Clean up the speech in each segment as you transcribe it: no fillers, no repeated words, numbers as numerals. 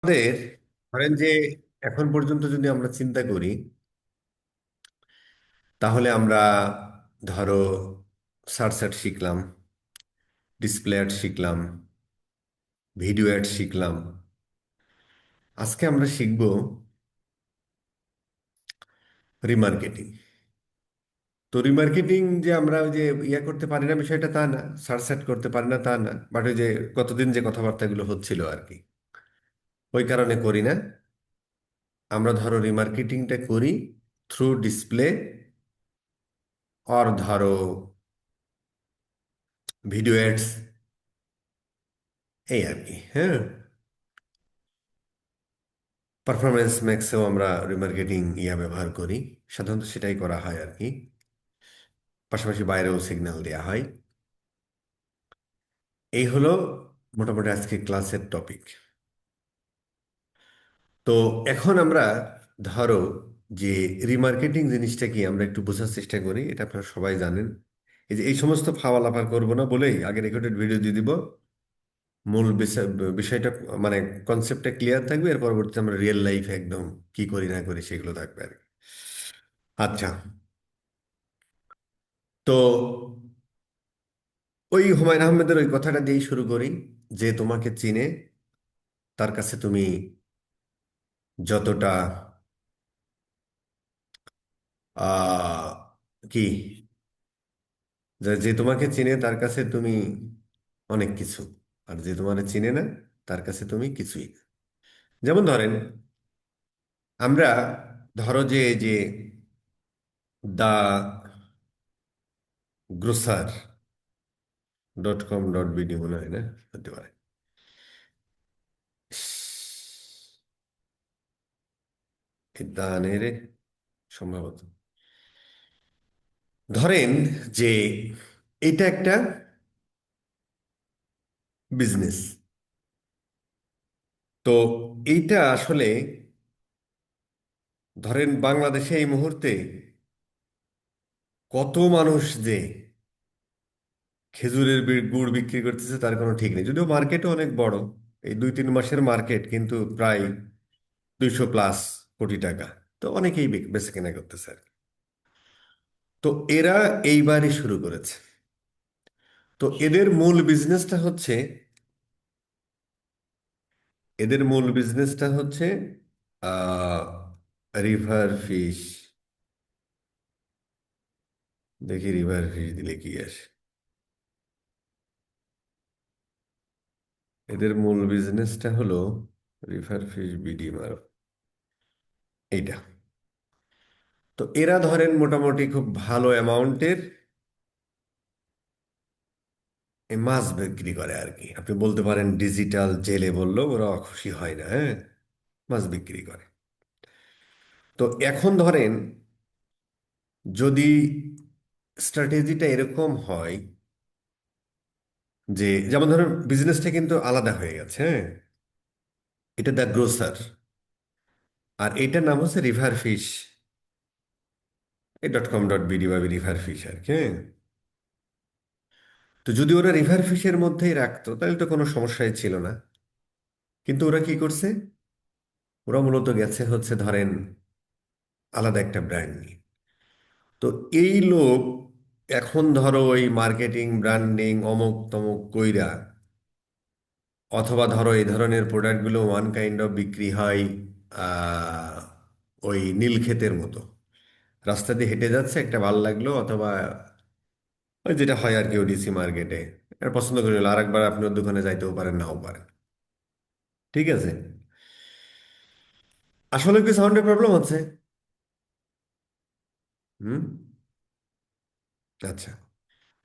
আমাদের ধরেন যে এখন পর্যন্ত যদি আমরা চিন্তা করি তাহলে আমরা ধরো সার্চ অ্যাড শিখলাম, ডিসপ্লে অ্যাড শিখলাম, ভিডিও অ্যাড শিখলাম। আজকে আমরা শিখব রিমার্কেটিং। তো রিমার্কেটিং যে আমরা ওই যে করতে পারি না বিষয়টা তা না, সার্চ অ্যাড করতে পারি না তা না, বাট ওই যে কতদিন যে কথাবার্তাগুলো হচ্ছিল আর কি, ওই কারণে করি না। আমরা ধরো রিমার্কেটিংটা করি থ্রু ডিসপ্লে অর ধরো ভিডিও অ্যাডস, এই আর কি। হ্যাঁ, পারফরমেন্স ম্যাক্সেও আমরা রিমার্কেটিং ব্যবহার করি, সাধারণত সেটাই করা হয় আর কি। পাশাপাশি বাইরেও সিগন্যাল দেওয়া হয়। এই হলো মোটামুটি আজকে ক্লাসের টপিক। তো এখন আমরা ধরো যে রিমার্কেটিং জিনিসটা কি আমরা একটু বোঝার চেষ্টা করি। এটা আপনারা সবাই জানেন। এই যে এই সমস্ত ফাওয়ালাফার করবো না বলেই আগে রেকর্ডেড ভিডিও দিয়ে দিব। মূল বিষয়টা মানে কনসেপ্টটা ক্লিয়ার থাকবে, এর পরবর্তীতে আমরা রিয়েল লাইফ একদম কি করি না করি সেগুলো থাকবে আর কি। আচ্ছা, তো ওই হুমায়ুন আহমেদের ওই কথাটা দিয়েই শুরু করি, যে তোমাকে চিনে তার কাছে তুমি যতটা আহ কি, যে যে তোমাকে চিনে তার কাছে তুমি অনেক কিছু, আর যে তোমার চিনে না তার কাছে তুমি কিছুই না। যেমন ধরেন আমরা ধরো যে এই যে দা grocer.com.bd মনে হয়, না হতে পারে, এই দানের সম্ভবত। ধরেন যে এটা একটা বিজনেস। তো এইটা আসলে ধরেন বাংলাদেশে এই মুহূর্তে কত মানুষ যে খেজুরের গুড় বিক্রি করতেছে তার কোনো ঠিক নেই, যদিও মার্কেটও অনেক বড়। এই 2-3 মাসের মার্কেট কিন্তু প্রায় 200+ কোটি টাকা। তো অনেকেই বেচে কেনা করতেছে আর কি। তো এরা এইবারই শুরু করেছে। তো এদের মূল বিজনেসটা হচ্ছে আহ রিভার ফিশ। দেখি রিভার ফিশ দিলে কি আসে। এদের মূল বিজনেসটা হলো রিভার ফিশ বিডি মারফত, এইটা। তো এরা ধরেন মোটামুটি খুব ভালো অ্যামাউন্টের এই মাছ বিক্রি করে আর কি। আপনি বলতে পারেন ডিজিটাল জেলে বললেও ওরা খুশি হয় না। হ্যাঁ, মাছ বিক্রি করে। তো এখন ধরেন যদি স্ট্র্যাটেজিটা এরকম হয় যে, যেমন ধরেন বিজনেসটা কিন্তু আলাদা হয়ে গেছে। হ্যাঁ, এটা দ্য গ্রোসার, আর এটার নাম হচ্ছে রিভার ফিশ .com.bd বা রিভার ফিশ আর কি। হ্যাঁ, তো যদি ওরা রিভার ফিশের মধ্যেই রাখতো তাহলে তো কোনো সমস্যাই ছিল না। কিন্তু ওরা কি করছে, ওরা মূলত গেছে হচ্ছে ধরেন আলাদা একটা ব্র্যান্ড নিয়ে। তো এই লোক এখন ধরো ওই মার্কেটিং ব্র্যান্ডিং অমুক তমুক কইরা, অথবা ধরো এই ধরনের প্রোডাক্টগুলো ওয়ান কাইন্ড অফ বিক্রি হয় আহ, ওই নীলক্ষেতের মতো। রাস্তা দিয়ে হেঁটে যাচ্ছে, একটা ভালো লাগলো, অথবা ওই যেটা হয় আর কি ওডিসি মার্কেটে, এটা পছন্দ করে নিল, আরেকবার আপনি ওর দোকানে যাইতেও পারেন নাও পারেন। ঠিক আছে, আসলে কি সাউন্ডের প্রবলেম হচ্ছে? হুম, আচ্ছা,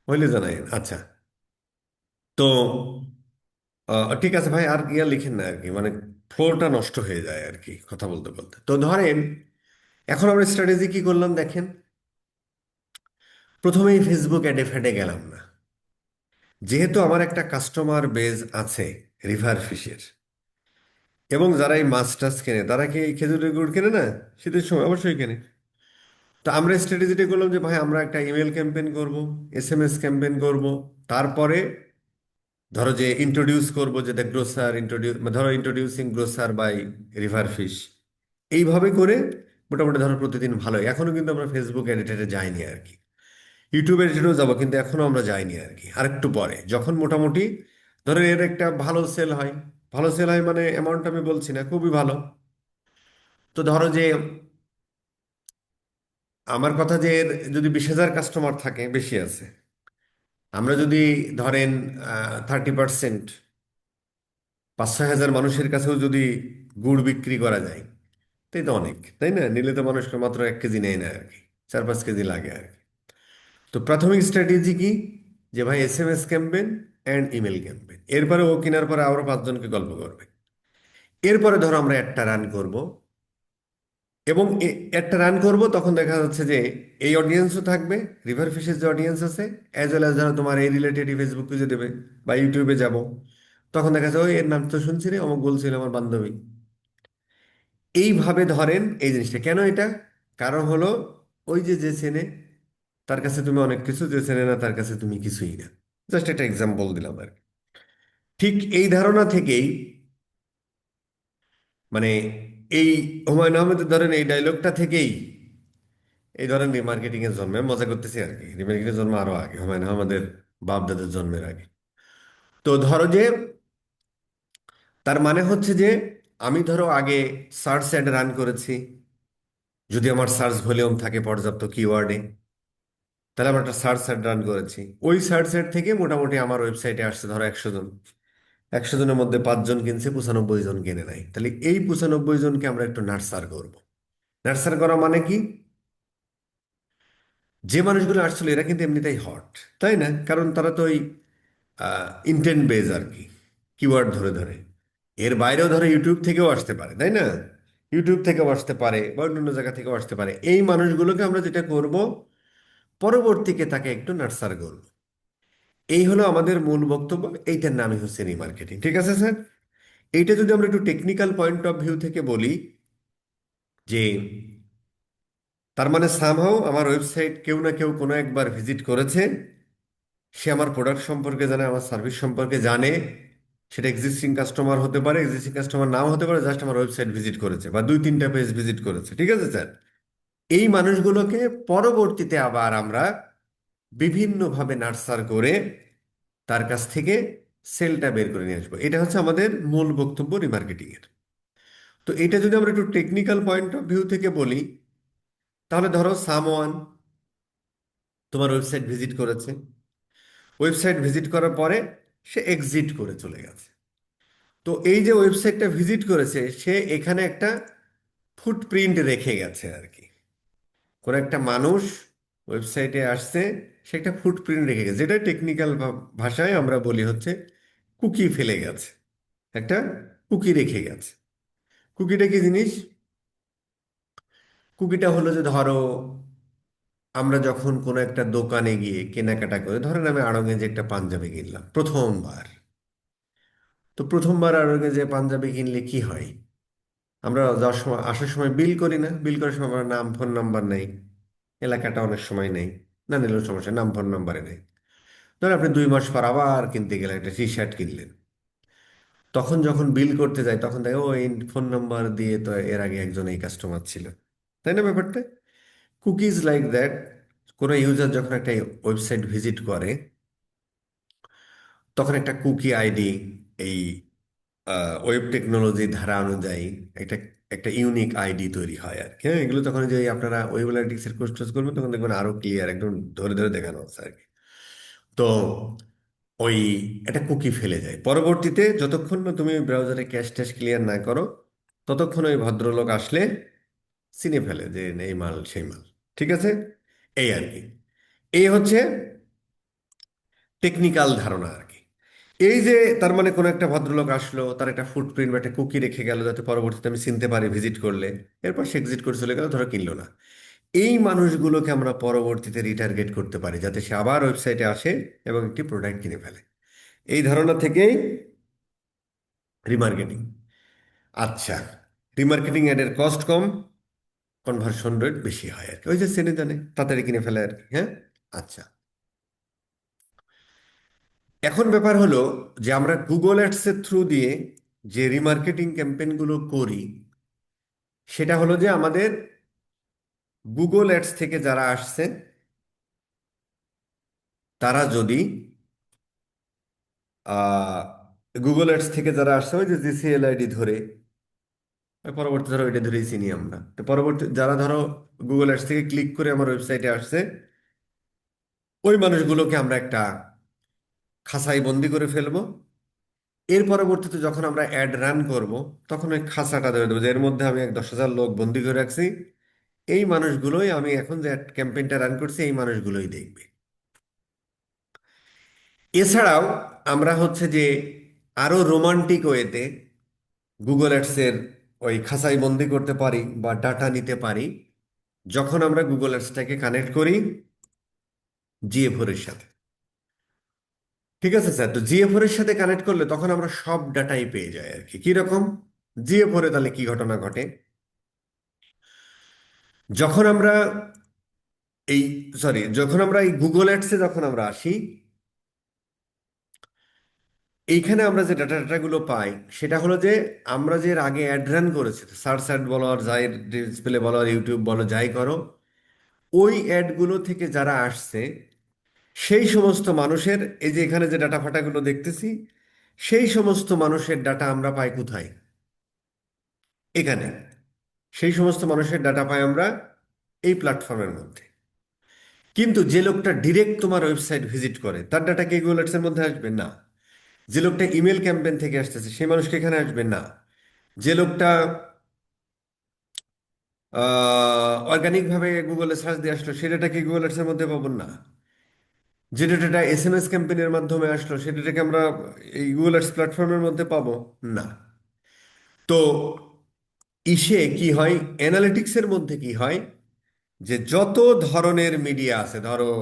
হইলে জানাই। আচ্ছা, তো ঠিক আছে ভাই, আর ইয়া লিখেন না আর কি, মানে ফ্লোটা নষ্ট হয়ে যায় আর কি কথা বলতে বলতে। তো ধরেন এখন আমরা স্ট্র্যাটেজি কি করলাম দেখেন। প্রথমেই ফেসবুক অ্যাডে ফ্যাডে গেলাম না। যেহেতু আমার একটা কাস্টমার বেজ আছে রিভার ফিশের, এবং যারা এই মাছ টাছ কেনে তারা কি এই খেজুরের গুড় কেনে না? শীতের সময় অবশ্যই কেনে। তো আমরা স্ট্র্যাটেজিটা করলাম যে ভাই আমরা একটা ইমেল ক্যাম্পেইন করব, SMS ক্যাম্পেইন করব, তারপরে ধরো যে ইন্ট্রোডিউস করবো, যে দ্য গ্রোসার ইন্ট্রোডিউস, ধরো introducing grocer by river fish, এইভাবে করে মোটামুটি ধরো প্রতিদিন ভালোই। এখনো কিন্তু আমরা ফেসবুক এডিটরে যাইনি আর কি, ইউটিউব এডিটরেও যাবো, কিন্তু এখনো আমরা যাইনি আর কি, আরেকটু পরে যখন মোটামুটি ধরো এর একটা ভালো সেল হয়। ভালো সেল হয় মানে অ্যামাউন্ট আমি বলছি না, খুবই ভালো। তো ধরো যে আমার কথা যে এর যদি 20,000 কাস্টমার থাকে, বেশি আছে, আমরা যদি ধরেন 30%, 5-6 হাজার মানুষের কাছেও যদি গুড় বিক্রি করা যায়, তাই তো অনেক, তাই না? নিলে তো মানুষকে মাত্র 1 কেজি নেয় না আর কি, 4-5 কেজি লাগে আর কি। তো প্রাথমিক স্ট্র্যাটেজি কি, যে ভাই SMS campaign and email campaign, এরপরে ও কেনার পরে আরো 5 জনকে গল্প করবে। এরপরে ধরো আমরা একটা রান করব, এবং একটা রান করব, তখন দেখা যাচ্ছে যে এই অডিয়েন্সও থাকবে, রিভার ফিশের যে অডিয়েন্স আছে, অ্যাজ ওয়েল অ্যাজ ধরো তোমার এই রিলেটেড ফেসবুক পেজে দেবে বা ইউটিউবে যাব, তখন দেখা যাবে, ওই এর নাম তো শুনছি রে, অমুক বলছিল আমার বান্ধবী। এইভাবে ধরেন এই জিনিসটা কেন এটা, কারণ হলো ওই যে যে চেনে তার কাছে তুমি অনেক কিছু, যে চেনে না তার কাছে তুমি কিছুই না। জাস্ট একটা এক্সাম্পল দিলাম আর কি। ঠিক এই ধারণা থেকেই, মানে এই হুমায়ুন আহমেদের ধরেন এই ডায়লগটা থেকেই এই ধরেন রিমার্কেটিং এর জন্মে, আমি মজা করতেছি আর কি, রিমার্কেটিং এর জন্ম আরো আগে, হুমায়ুন আহমেদের বাপ দাদের জন্মের আগে। তো ধরো যে তার মানে হচ্ছে যে আমি ধরো আগে সার্চ অ্যাড রান করেছি, যদি আমার সার্চ ভলিউম থাকে পর্যাপ্ত কিওয়ার্ডে, তাহলে আমরা একটা সার্চ অ্যাড রান করেছি। ওই সার্চ অ্যাড থেকে মোটামুটি আমার ওয়েবসাইটে আসছে ধরো 100 জন। 100 জনের মধ্যে 5 জন কিনছে, 95 জন কিনে নাই, তাহলে এই 95 জনকে আমরা একটু নার্সার করব। নার্সার করা মানে কি, যে মানুষগুলো আসলে এরা কিন্তু এমনিতেই হট, তাই না? কারণ তারা তো ওই ইন্টেন্ট বেজ আর কি, কিওয়ার্ড ধরে ধরে। এর বাইরেও ধরো ইউটিউব থেকেও আসতে পারে, তাই না? ইউটিউব থেকেও আসতে পারে বা অন্যান্য জায়গা থেকেও আসতে পারে। এই মানুষগুলোকে আমরা যেটা করব, পরবর্তীকে তাকে একটু নার্সার করব। এই হলো আমাদের মূল বক্তব্য, এইটার নামই হচ্ছে রিমার্কেটিং। ঠিক আছে স্যার? এইটা যদি আমরা একটু টেকনিক্যাল পয়েন্ট অফ ভিউ থেকে বলি, যে তার মানে সামহাও আমার ওয়েবসাইট কেউ না কেউ কোনো একবার ভিজিট করেছে, সে আমার প্রোডাক্ট সম্পর্কে জানে, আমার সার্ভিস সম্পর্কে জানে। সেটা এক্সিস্টিং কাস্টমার হতে পারে, এক্সিস্টিং কাস্টমার নাও হতে পারে, জাস্ট আমার ওয়েবসাইট ভিজিট করেছে বা 2-3টা পেজ ভিজিট করেছে। ঠিক আছে স্যার? এই মানুষগুলোকে পরবর্তীতে আবার আমরা বিভিন্নভাবে নার্সার করে তার কাছ থেকে সেলটা বের করে নিয়ে আসবো। এটা হচ্ছে আমাদের মূল বক্তব্য রিমার্কেটিং এর। তো এটা যদি আমরা একটু টেকনিক্যাল পয়েন্ট অফ ভিউ থেকে বলি, তাহলে ধরো সামওয়ান তোমার ওয়েবসাইট ভিজিট করেছে, ওয়েবসাইট ভিজিট করার পরে সে এক্সিট করে চলে গেছে। তো এই যে ওয়েবসাইটটা ভিজিট করেছে, সে এখানে একটা ফুটপ্রিন্ট রেখে গেছে আর কি। কোন একটা মানুষ ওয়েবসাইটে আসছে, সে একটা ফুটপ্রিন্ট রেখে গেছে, যেটা টেকনিক্যাল ভাষায় আমরা বলি হচ্ছে কুকি ফেলে গেছে, একটা কুকি রেখে গেছে। কুকিটা কি জিনিস? কুকিটা হলো যে ধরো আমরা যখন কোনো একটা দোকানে গিয়ে কেনাকাটা করে, ধরেন আমি আড়ংয়ে যে একটা পাঞ্জাবি কিনলাম প্রথমবার, তো প্রথমবার আড়ংয়ে যে পাঞ্জাবি কিনলে কি হয়, আমরা যাওয়ার সময় আসার সময় বিল করি না? বিল করার সময় আমার নাম ফোন নাম্বার নেই, এলাকাটা অনেক সময় নেই, না নিলেও সমস্যা, নাম ফোন নাম্বারে নেই। ধর আপনি 2 মাস পর আবার কিনতে গেলেন, একটা টি শার্ট কিনলেন, তখন যখন বিল করতে যাই তখন দেখো ও এই ফোন নাম্বার দিয়ে তো এর আগে একজন এই কাস্টমার ছিল, তাই না ব্যাপারটা? Cookies like that. কোনো ইউজার যখন একটা ওয়েবসাইট ভিজিট করে, তখন একটা কুকি আইডি, এই ওয়েব টেকনোলজির ধারা অনুযায়ী একটা একটা ইউনিক আইডি তৈরি হয় আর কি। হ্যাঁ, এগুলো তখন যে আপনারা ওয়েব অ্যানালিটিক্স এর কোর্স টোর্স করবেন, তখন দেখবেন আরো ক্লিয়ার, একদম ধরে ধরে দেখানো হচ্ছে আর কি। তো ওই একটা কুকি ফেলে যায়, পরবর্তীতে যতক্ষণ না তুমি ব্রাউজারে ক্যাশ ট্যাশ ক্লিয়ার না করো, ততক্ষণ ওই ভদ্রলোক আসলে চিনে ফেলে যে এই মাল সেই মাল। ঠিক আছে? এই আর কি, এই হচ্ছে টেকনিক্যাল ধারণা আর কি। এই যে তার মানে কোনো একটা ভদ্রলোক আসলো, তার একটা ফুটপ্রিন্ট বা একটা কুকি রেখে গেল, যাতে পরবর্তীতে আমি চিনতে পারি ভিজিট করলে। এরপর সে এক্সিট করে চলে গেল, ধরো কিনলো না। এই মানুষগুলোকে আমরা পরবর্তীতে রিটার্গেট করতে পারি, যাতে সে আবার ওয়েবসাইটে আসে এবং একটি প্রোডাক্ট কিনে ফেলে। এই ধারণা থেকেই রিমার্কেটিং। আচ্ছা, রিমার্কেটিং অ্যাডের কস্ট কম, কনভার্সন রেট বেশি হয় আর কি, ওই যে চেনে জানে তাড়াতাড়ি কিনে ফেলে আর কি। হ্যাঁ, আচ্ছা, এখন ব্যাপার হলো যে আমরা গুগল অ্যাডসের থ্রু দিয়ে যে রিমার্কেটিং ক্যাম্পেইনগুলো করি, সেটা হলো যে আমাদের গুগল অ্যাডস থেকে যারা আসছে তারা যদি গুগল অ্যাডস থেকে যারা আসছে ওই যে জিসিএল আইডি ধরে, ওই পরবর্তী ধরো ওইটা ধরেই চিনি আমরা, তো পরবর্তী যারা ধরো গুগল অ্যাডস থেকে ক্লিক করে আমার ওয়েবসাইটে আসছে, ওই মানুষগুলোকে আমরা একটা খাঁচায় বন্দি করে ফেলবো। এর পরবর্তীতে যখন আমরা অ্যাড রান করব, তখন ওই খাঁচাটা ধরে দেবো যে এর মধ্যে আমি 10,000 লোক বন্দি করে রাখছি, এই মানুষগুলোই আমি এখন যে ক্যাম্পেইনটা রান করছি এই মানুষগুলোই দেখবে। এছাড়াও আমরা হচ্ছে যে আরো রোমান্টিক ওয়েতে গুগল অ্যাডসের ওই খাঁচাই বন্দি করতে পারি বা ডাটা নিতে পারি, যখন আমরা গুগল অ্যাডসটাকে কানেক্ট করি জিএফোর এর সাথে। ঠিক আছে স্যার, তো জিএফোর এর সাথে কানেক্ট করলে তখন আমরা সব ডাটাই পেয়ে যাই আর কি। কিরকম? জিএফোরে তাহলে কি ঘটনা ঘটে, যখন আমরা এই যখন আমরা এই গুগল অ্যাডসে যখন আমরা আসি, এইখানে আমরা যে ডাটাগুলো পাই সেটা হলো যে আমরা যে এর আগে অ্যাড রান করেছি, সার্চ অ্যাড বলো আর যাই ডিসপ্লে বলো আর ইউটিউব বলো যাই করো, ওই অ্যাডগুলো থেকে যারা আসছে সেই সমস্ত মানুষের এই যে এখানে যে ডাটা ফাটাগুলো দেখতেছি, সেই সমস্ত মানুষের ডাটা আমরা পাই কোথায়? এখানে। সেই সমস্ত মানুষের ডাটা পাই আমরা এই প্ল্যাটফর্মের মধ্যে। কিন্তু যে লোকটা ডিরেক্ট তোমার ওয়েবসাইট ভিজিট করে তার ডাটা কি গুগল অ্যাডসের মধ্যে আসবে না। যে লোকটা ইমেল ক্যাম্পেইন থেকে আসতেছে সেই মানুষকে এখানে আসবে না। যে লোকটা অর্গানিক ভাবে গুগলে সার্চ দিয়ে আসলো সে ডাটা কি গুগল অ্যাডসের মধ্যে পাবো না। যে ডাটাটা এসএমএস ক্যাম্পেইনের মাধ্যমে আসলো সে ডাটাকে আমরা এই গুগল অ্যাডস প্ল্যাটফর্মের মধ্যে পাবো না। তো ইসে কি হয়, অ্যানালিটিক্সের মধ্যে কি হয়, যে যত ধরনের মিডিয়া আছে ধরো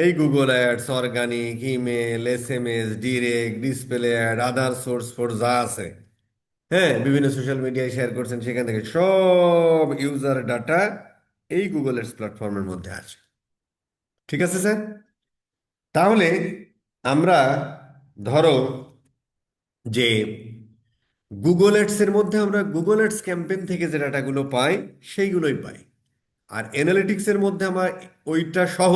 এই Google ads, organic, email, SMS, direct, display ad, other source four যা আছে, হ্যাঁ বিভিন্ন সোশ্যাল মিডিয়ায় শেয়ার করছেন, সেখান থেকে সব ইউজার ডাটা এই গুগল অ্যাডস প্ল্যাটফর্মের মধ্যে আছে। ঠিক আছে স্যার? তাহলে আমরা ধরো যে গুগল অ্যাডস এর মধ্যে আমরা গুগল অ্যাডস ক্যাম্পেইন থেকে যে ডাটাগুলো পাই সেইগুলোই পাই। আর অ্যানালিটিক্স এর মধ্যে আমার ওইটা সহ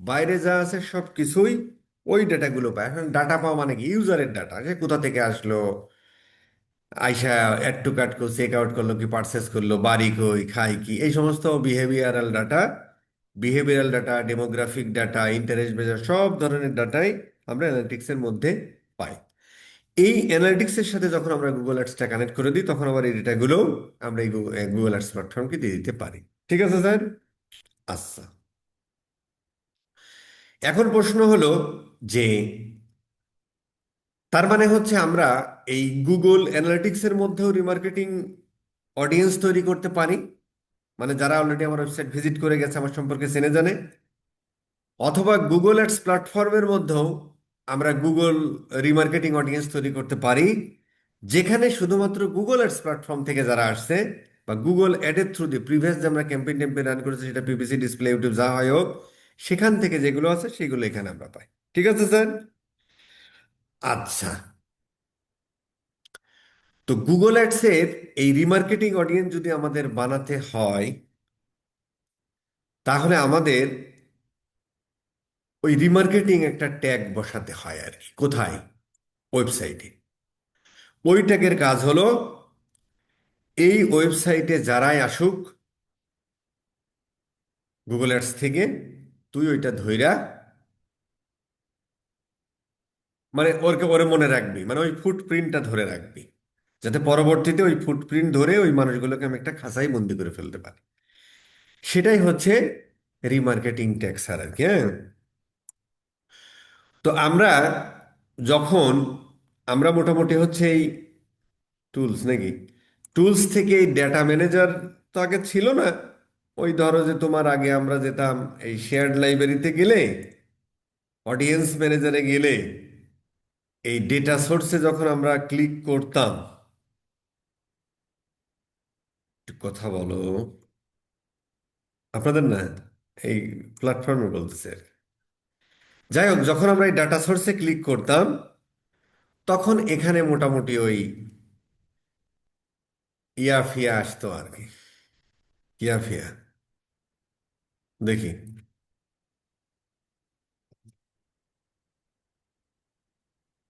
বাইরে যা আছে সব কিছুই ওই ডেটাগুলো পায়। এখন ডাটা পাওয়া মানে কি? ইউজারের ডাটা, সে কোথা থেকে আসলো, আইসা অ্যাড টু কার্ট করলো, চেক আউট করলো কি পারচেস করলো, বাড়ি কই, খাই কি, এই সমস্ত behavioural data, behavioural data, demographic data, interest বেজার সব ধরনের ডাটাই আমরা অ্যানালিটিক্স এর মধ্যে পাই। এই অ্যানালিটিক্স এর সাথে যখন আমরা গুগল অ্যাডসটা কানেক্ট করে দিই তখন আবার এই ডেটাগুলো আমরা এই গুগল অ্যাডস প্ল্যাটফর্মকে দিয়ে দিতে পারি। ঠিক আছে স্যার? আচ্ছা, এখন প্রশ্ন হলো যে তার মানে হচ্ছে আমরা এই গুগল অ্যানালিটিক্স এর মধ্যেও রিমার্কেটিং অডিয়েন্স তৈরি করতে পারি, মানে যারা অলরেডি আমার ওয়েবসাইট ভিজিট করে গেছে, আমার সম্পর্কে জেনে জানে। অথবা গুগল অ্যাডস প্ল্যাটফর্মের মধ্যেও আমরা গুগল রিমার্কেটিং অডিয়েন্স তৈরি করতে পারি, যেখানে শুধুমাত্র গুগল অ্যাডস প্ল্যাটফর্ম থেকে যারা আসছে বা গুগল অ্যাডের থ্রু দিয়ে প্রিভিয়াস যে আমরা ক্যাম্পেইন টেম্পেইন রান করেছি সেটা পিপিসি, ডিসপ্লে, ইউটিউব যা হয় হোক, সেখান থেকে যেগুলো আছে সেগুলো এখানে আমরা পাই। ঠিক আছে স্যার? আচ্ছা, তো গুগল অ্যাডসের এই রিমার্কেটিং অডিয়েন্স যদি আমাদের বানাতে হয়, তাহলে আমাদের ওই রিমার্কেটিং একটা ট্যাগ বসাতে হয় আর কি। কোথায়? ওয়েবসাইটে। ওই ট্যাগের কাজ হলো এই ওয়েবসাইটে যারাই আসুক গুগল অ্যাডস থেকে, তুই ওইটা ধইরা মানে ওরে মনে রাখবি, মানে ওই ফুটপ্রিন্টটা ধরে রাখবি, যাতে পরবর্তীতে ওই ফুটপ্রিন্ট ধরে ওই মানুষগুলোকে আমি একটা খাঁচাই বন্দি করে ফেলতে পারি। সেটাই হচ্ছে রিমার্কেটিং ট্যাগ স্যার আর কি। হ্যাঁ, তো আমরা যখন আমরা মোটামুটি হচ্ছে এই টুলস নাকি টুলস থেকে এই ডেটা ম্যানেজার তো আগে ছিল না। ওই ধরো যে তোমার আগে আমরা যেতাম এই শেয়ার্ড লাইব্রেরিতে গেলে, অডিয়েন্স ম্যানেজারে গেলে, এই ডেটা সোর্সে যখন আমরা ক্লিক করতাম, একটু কথা বলো আপনাদের না, এই প্ল্যাটফর্মে বলতেছে আর কি। যাই হোক, যখন আমরা এই ডাটা সোর্সে ক্লিক করতাম তখন এখানে মোটামুটি ওই ইয়াফিয়া আসতো আর কি। ইয়াফিয়া দেখি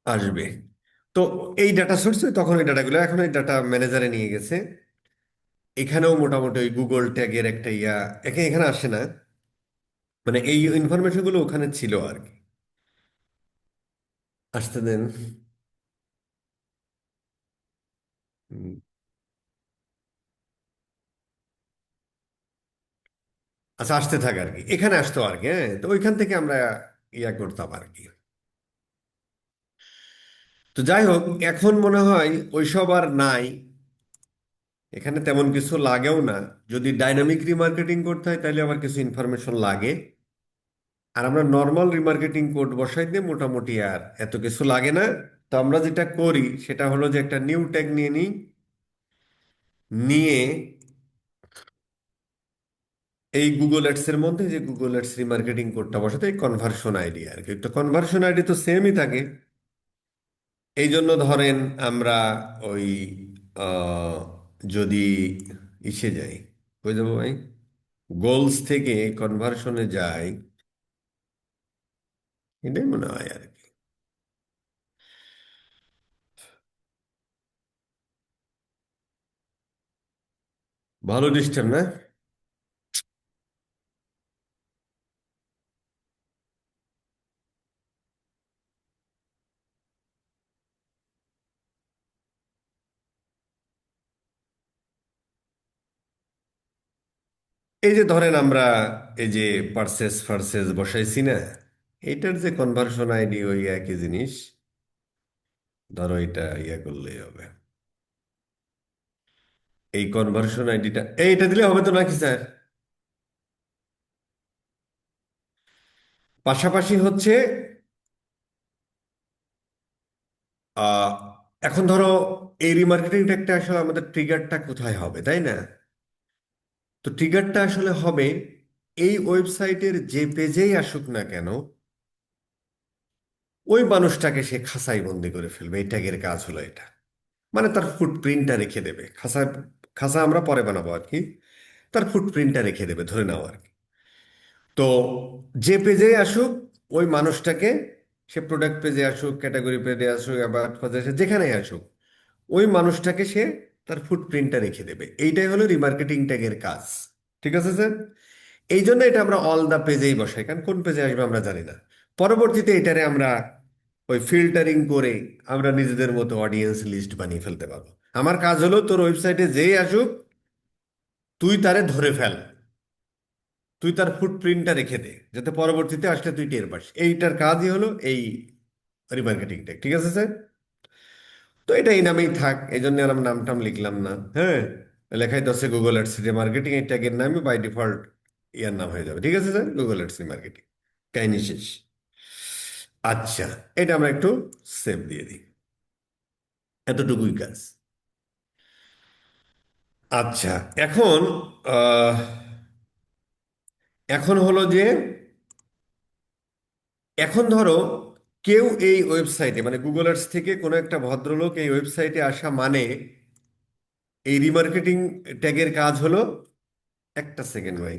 আসবে। তো এই ডাটা সোর্সে তখন এই ডাটাগুলো এখন এই ডাটা ম্যানেজারে নিয়ে গেছে। এখানেও মোটামুটি ওই গুগল ট্যাগের একটা ইয়া এখানে এখানে আসে না, মানে এই ইনফরমেশন গুলো ওখানে ছিল আর কি। আসতে দেন। হুম, আচ্ছা আসতে থাকে আর কি, এখানে আসতো আর কি। হ্যাঁ, তো ওইখান থেকে আমরা ইয়া করতাম আর কি। তো যাই হোক, এখন মনে হয় ওইসব আর নাই, এখানে তেমন কিছু লাগেও না। যদি ডাইনামিক রিমার্কেটিং করতে হয় তাহলে আবার কিছু ইনফরমেশন লাগে। আর আমরা নর্মাল রিমার্কেটিং কোড বসাই দিয়ে মোটামুটি আর এত কিছু লাগে না। তো আমরা যেটা করি সেটা হলো যে একটা নিউ ট্যাগ নিয়ে নিই, নিয়ে এই গুগল অ্যাডস এর মধ্যে যে গুগল অ্যাডস রিমার্কেটিং কোডটা বসাতে এই কনভার্সন আইডি আর কি। তো কনভার্সন আইডি তো সেমই থাকে। এই জন্য ধরেন আমরা ওই আহ, যদি ইসে যাই, কই যাবো ভাই, গোলস থেকে কনভার্সনে যাই, এটাই মনে হয় আর কি। ভালো ডিস্টার্ব না? এই যে ধরেন আমরা এই যে পার্সেস ফার্সেস বসাইছি না, এইটার যে কনভার্সন আইডি ওই একই জিনিস। ধরো এটা ইয়া করলেই হবে, এই কনভার্সন আইডিটা এইটা দিলে হবে তো নাকি স্যার? পাশাপাশি হচ্ছে আহ এখন ধরো এই রিমার্কেটিংটা একটা আসলে আমাদের ট্রিগারটা কোথায় হবে, তাই না? তো ট্রিগারটা আসলে হবে এই ওয়েবসাইটের যে পেজেই আসুক না কেন, ওই মানুষটাকে সে খাঁচাই বন্দি করে ফেলবে। এই ট্যাগের কাজ হলো এটা, মানে তার ফুটপ্রিন্টটা রেখে দেবে খাঁচায়। খাঁচা আমরা পরে বানাবো আর কি, তার ফুটপ্রিন্টটা রেখে দেবে ধরে নাও আর কি। তো যে পেজে আসুক ওই মানুষটাকে, সে প্রোডাক্ট পেজে আসুক, ক্যাটাগরি পেজে আসুক, আবার পেজে আসুক, যেখানেই আসুক, ওই মানুষটাকে সে তার ফুটপ্রিন্টটা রেখে দেবে। এইটাই হলো রিমার্কেটিং ট্যাগের কাজ। ঠিক আছে স্যার? এই জন্য এটা আমরা অল দা পেজেই বসাই, কারণ কোন পেজে আসবে আমরা জানি না। পরবর্তীতে এটারে আমরা ওই ফিল্টারিং করে আমরা নিজেদের মতো অডিয়েন্স লিস্ট বানিয়ে ফেলতে পারবো। আমার কাজ হলো তোর ওয়েবসাইটে যেই আসুক তুই তারে ধরে ফেল, তুই তার ফুটপ্রিন্টটা রেখে দে, যাতে পরবর্তীতে আসলে তুই টের পাস। এইটার কাজই হলো এই রিমার্কেটিংটা। ঠিক আছে স্যার? তো এটা এই নামেই থাক, এই জন্য আর আমি নাম টাম লিখলাম না। হ্যাঁ, লেখাই তো আছে গুগল অ্যাডস রিমার্কেটিং, এই ট্যাগের নামই বাই ডিফল্ট ইয়ার নাম হয়ে যাবে। ঠিক আছে স্যার, গুগল অ্যাডস রিমার্কেটিং, কাহিনী শেষ। আচ্ছা, এটা আমরা একটু সেভ দিয়ে দিই, এতটুকুই কাজ। আচ্ছা, এখন আহ, এখন হলো যে এখন ধরো কেউ এই ওয়েবসাইটে, মানে গুগল আর্টস থেকে কোনো একটা ভদ্রলোক এই ওয়েবসাইটে আসা মানে এই রিমার্কেটিং ট্যাগের কাজ হলো, একটা সেকেন্ড ভাই,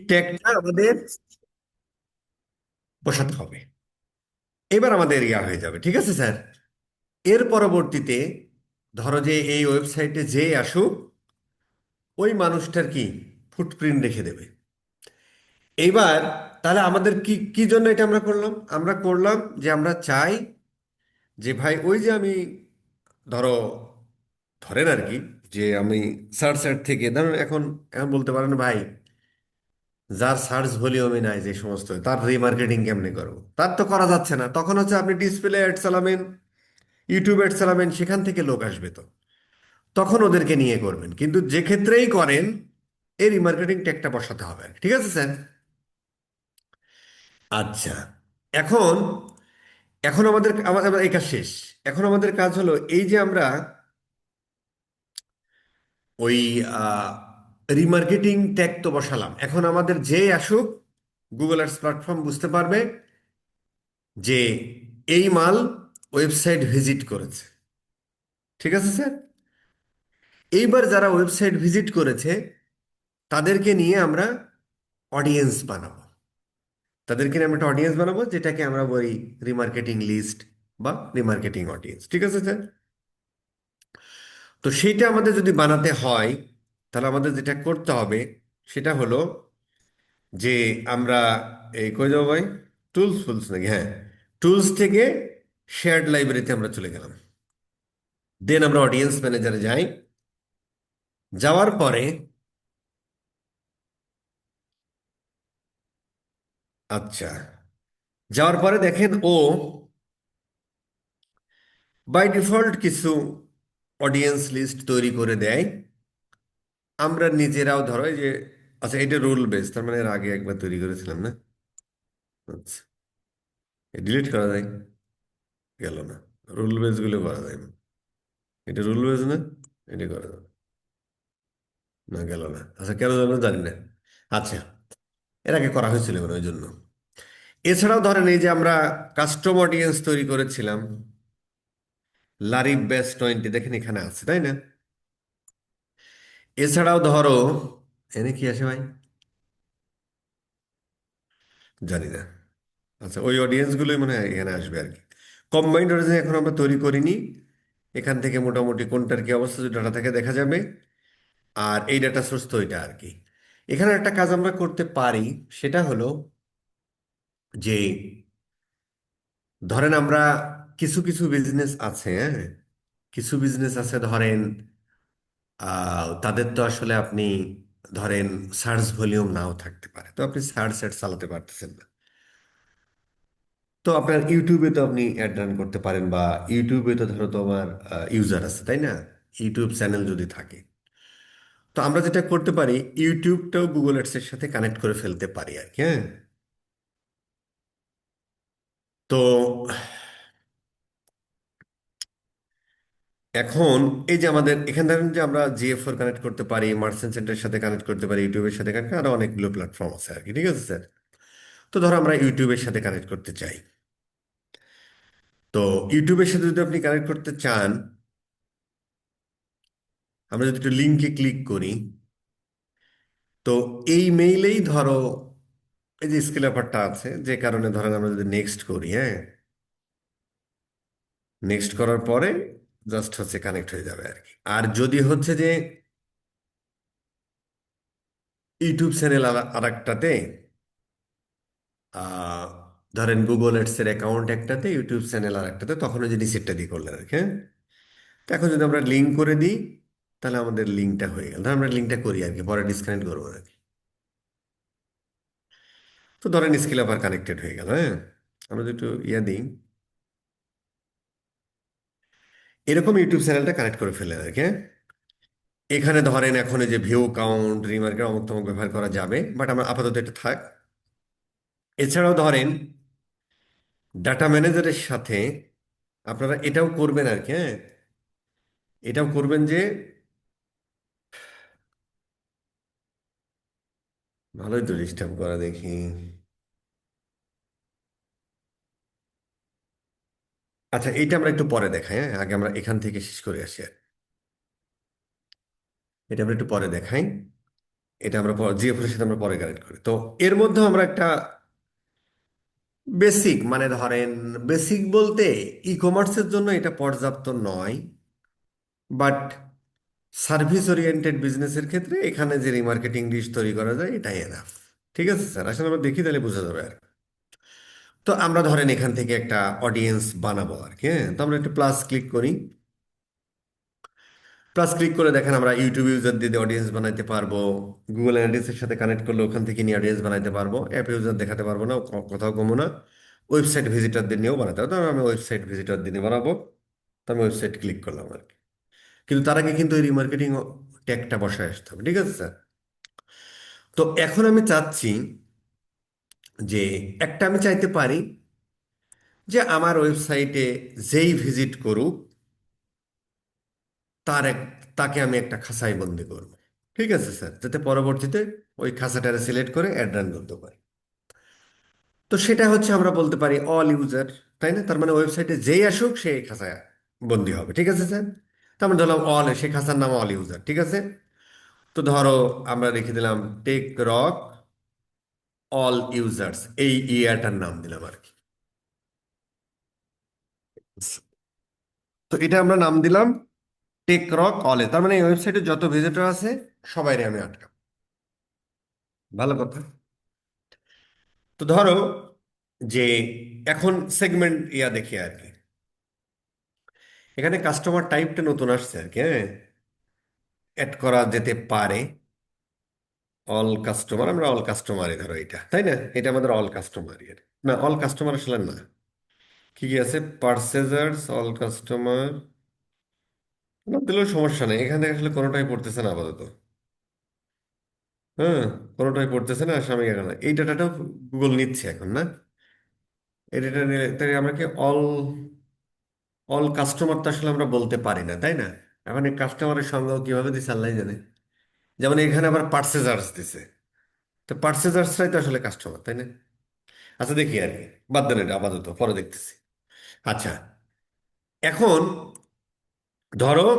ট্যাগটা আমাদের বসাতে হবে। এবার আমাদের ইয়া হয়ে যাবে। ঠিক আছে স্যার? এর পরবর্তীতে ধরো যে এই ওয়েবসাইটে যে আসুক ওই মানুষটার কি ফুটপ্রিন্ট রেখে দেবে। এইবার তাহলে আমাদের কি কি জন্য এটা আমরা করলাম? আমরা করলাম যে আমরা চাই যে ভাই ওই যে আমি ধরো ধরেন আর কি, যে আমি সার্চ অ্যাড থেকে ধরুন এখন এখন বলতে পারেন ভাই, যার সার্চ ভলিউমই নাই যে সমস্ত, তার রিমার্কেটিং কেমনে করবো? তার তো করা যাচ্ছে না। তখন হচ্ছে আপনি ডিসপ্লে অ্যাড চালাবেন, ইউটিউব অ্যাড চালাবেন, সেখান থেকে লোক আসবে। তো তখন ওদেরকে নিয়ে করবেন, কিন্তু যে ক্ষেত্রেই করেন এই রিমার্কেটিং ট্যাগটা বসাতে হবে। ঠিক আছে স্যার? আচ্ছা, এখন এখন আমাদের আমাদের এই কাজ শেষ। এখন আমাদের কাজ হলো এই যে আমরা ওই রিমার্কেটিং ট্যাগ তো বসালাম, এখন আমাদের যে আসুক গুগল অ্যাডস প্ল্যাটফর্ম বুঝতে পারবে যে এই মাল ওয়েবসাইট ভিজিট করেছে। ঠিক আছে স্যার? এইবার যারা ওয়েবসাইট ভিজিট করেছে তাদেরকে নিয়ে আমরা অডিয়েন্স বানাবো। তাদেরকে নিয়ে আমরা একটা অডিয়েন্স বানাবো, যেটাকে আমরা বলি রিমার্কেটিং লিস্ট বা রিমার্কেটিং অডিয়েন্স। ঠিক আছে স্যার? তো সেইটা আমাদের যদি বানাতে হয়, তাহলে আমাদের যেটা করতে হবে সেটা হলো যে আমরা এই কই যাবো ভাই, টুলস ফুলস নাকি, হ্যাঁ, টুলস থেকে শেয়ার্ড লাইব্রেরিতে আমরা চলে গেলাম। দেন আমরা অডিয়েন্স ম্যানেজারে যাই। যাওয়ার পরে, আচ্ছা, যাওয়ার পরে দেখেন ও বাই ডিফল্ট কিছু অডিয়েন্স লিস্ট তৈরি করে দেয়। আমরা নিজেরাও ধরো এই যে, আচ্ছা এটা রুল বেস, তার মানে এর আগে একবার তৈরি করেছিলাম না? আচ্ছা, ডিলিট করা যায়? গেল না। রুল বেস গুলো করা যায় না। এটা রুল বেস না, এটা করা যাবে না, গেল না। আচ্ছা কেন যাবে না জানি না। আচ্ছা, এর আগে করা হয়েছিল মানে ওই জন্য। এছাড়াও ধরেন এই যে আমরা কাস্টম অডিয়েন্স তৈরি করেছিলাম, লারিব ব্যাস 20, দেখেন এখানে আছে তাই না? এছাড়াও ধরো, এনে কি আসে ভাই জানি না। আচ্ছা, ওই অডিয়েন্স গুলোই মনে হয় এখানে আসবে আর কি। কম্বাইন্ড অডিয়েন্স এখন আমরা তৈরি করিনি। এখান থেকে মোটামুটি কোনটার কি অবস্থা যদি ডাটা থেকে দেখা যাবে। আর এই ডাটা সোর্স তো এটা আর কি। এখানে একটা কাজ আমরা করতে পারি, সেটা হলো যে ধরেন আমরা কিছু কিছু বিজনেস আছে, হ্যাঁ, কিছু বিজনেস আছে ধরেন তাদের তো আসলে আপনি ধরেন সার্চ ভলিউম নাও থাকতে পারে, তো আপনি সার্চ অ্যাড চালাতে পারতেছেন না। তো আপনার ইউটিউবে তো আপনি অ্যাড রান করতে পারেন, বা ইউটিউবে তো ধরো তো আমার ইউজার আছে তাই না, ইউটিউব চ্যানেল যদি থাকে। তো আমরা যেটা করতে পারি, ইউটিউবটাও গুগল অ্যাডস এর সাথে কানেক্ট করে ফেলতে পারি আর কি, হ্যাঁ। তো এখন এই যে আমাদের এখান ধরেন যে আমরা জিএফ4 কানেক্ট করতে পারি, মার্চেন্ট সেন্টারের সাথে কানেক্ট করতে পারি, ইউটিউবের সাথে কানেক্ট, আরো অনেকগুলো প্ল্যাটফর্ম আছে আর কি। ঠিক আছে স্যার? তো ধরো আমরা ইউটিউবের সাথে কানেক্ট করতে চাই। তো ইউটিউবের সাথে যদি আপনি কানেক্ট করতে চান, আমরা যদি একটু লিঙ্কে ক্লিক করি, তো এই মেইলেই ধরো এই যে স্কিল ব্যাপারটা আছে, যে কারণে ধরেন আমরা যদি নেক্সট করি, হ্যাঁ, নেক্সট করার পরে জাস্ট হচ্ছে কানেক্ট হয়ে যাবে আর কি। আর যদি হচ্ছে যে ইউটিউব চ্যানেল আর একটাতে, আহ, ধরেন গুগল এডস এর অ্যাকাউন্ট একটাতে, ইউটিউব চ্যানেল আর একটাতে, তখন ওই যে নিচেরটা দিয়ে করলেন আর কি, হ্যাঁ। তো এখন যদি আমরা লিঙ্ক করে দিই, তাহলে আমাদের লিঙ্কটা হয়ে গেল। ধর আমরা লিঙ্কটা করি আর কি, পরে ডিসকানেক্ট করবো আর কি। তো ধরেন স্কিল আবার কানেক্টেড হয়ে গেল, হ্যাঁ। আমরা যদি একটু ইয়ে দিই, এরকম ইউটিউব চ্যানেলটা কানেক্ট করে ফেললেন আর কি, হ্যাঁ? এখানে ধরেন এখন এই যে ভিউ কাউন্ট, রিমার্কের অমুক তমুক ব্যবহার করা যাবে, বাট আমরা আপাতত এটা থাক। এছাড়াও ধরেন ডাটা ম্যানেজারের সাথে আপনারা এটাও করবেন আর কি, হ্যাঁ। এটাও করবেন যে, ভালোই তো ডিস্টার্ব করা দেখি। আচ্ছা, এইটা আমরা একটু পরে দেখাই, হ্যাঁ, আগে আমরা এখান থেকে শেষ করে আসি আর। এটা আমরা একটু পরে দেখাই। এটা আমরা জিএফ এর সাথে আমরা পরে কানেক্ট করি। তো এর মধ্যে আমরা একটা বেসিক, মানে ধরেন বেসিক বলতে ই কমার্সের জন্য এটা পর্যাপ্ত নয়, বাট সার্ভিস ওরিয়েন্টেড বিজনেসের ক্ষেত্রে এখানে যে রিমার্কেটিং লিস্ট তৈরি করা যায় এটাই এনাফ। ঠিক আছে স্যার? আসলে আমরা দেখি তাহলে বোঝা যাবে আর কি। তো আমরা ধরেন এখান থেকে একটা অডিয়েন্স বানাবো আর কি, হ্যাঁ। তো আমরা একটু প্লাস ক্লিক করি। প্লাস ক্লিক করে দেখেন আমরা ইউটিউব ইউজার দিয়ে অডিয়েন্স বানাইতে পারবো, গুগল অ্যানালিটিক্স এর সাথে কানেক্ট করলে ওখান থেকে নিয়ে অডিয়েন্স বানাইতে পারবো, অ্যাপ ইউজার দেখাতে পারবো না, কোথাও কমো না। ওয়েবসাইট ভিজিটরদের নিয়েও বানাতে পারবো, ধরো আমি ওয়েবসাইট ভিজিটর দিয়ে বানাবো। তো আমি ওয়েবসাইট ক্লিক করলাম আর কি। কিন্তু তার আগে কিন্তু ওই রিমার্কেটিং ট্যাগটা বসায় আসতে হবে। ঠিক আছে স্যার? তো এখন আমি চাচ্ছি যে একটা আমি চাইতে পারি যে আমার ওয়েবসাইটে যেই ভিজিট করুক তার এক তাকে আমি একটা খাঁচায় বন্দি করব। ঠিক আছে স্যার, যাতে পরবর্তীতে ওই খাঁচাটারে সিলেক্ট করে অ্যাড রান করতে পারি। তো সেটা হচ্ছে আমরা বলতে পারি অল ইউজার, তাই না? তার মানে ওয়েবসাইটে যেই আসুক সে এই খাঁচায় বন্দি হবে। ঠিক আছে স্যার, তার মানে ধরলাম অল, সে খাঁচার নাম অল ইউজার। ঠিক আছে, তো ধরো আমরা রেখে দিলাম টেক রক অল ইউজার্স, এই ইয়ারটার নাম দিলাম আর কি। তো এটা আমরা নাম দিলাম টেক রক অলে, তার মানে এই ওয়েবসাইটে যত ভিজিটর আছে সবাইরে আমি আটকাব। ভালো কথা। তো ধরো যে এখন সেগমেন্ট দেখি আর কি। এখানে কাস্টমার টাইপটা নতুন আসছে আর কি, হ্যাঁ, অ্যাড করা যেতে পারে। অল কাস্টমার, আমরা অল কাস্টমারই ধরো এটা, তাই না? এটা আমাদের অল কাস্টমারই। না, অল কাস্টমার আসলে না। কি কি আছে? পারচেজার্স, অল কাস্টমার না দিলেও সমস্যা নেই, এখান থেকে আসলে কোনোটাই পড়তেছে না আপাতত। হ্যাঁ, কোনোটাই পড়তেছে না, স্বামী এখানে এই ডাটাটাও গুগল নিচ্ছে এখন, না? এই ডাটা নিয়ে তাই আমরা কি অল অল কাস্টমার তো আসলে আমরা বলতে পারি না, তাই না? এখন এই কাস্টমারের সংজ্ঞা কিভাবে দিচ্ছে আল্লাহ জানে। যেমন এখানে আবার পার্সেজার্স দিছে, তো পার্সেজার্সরাই তো আসলে কাস্টমার, তাই না? আচ্ছা দেখি আর কি, বাদ দেন এটা আপাতত, পরে দেখতেছি। আচ্ছা, এখন ধরো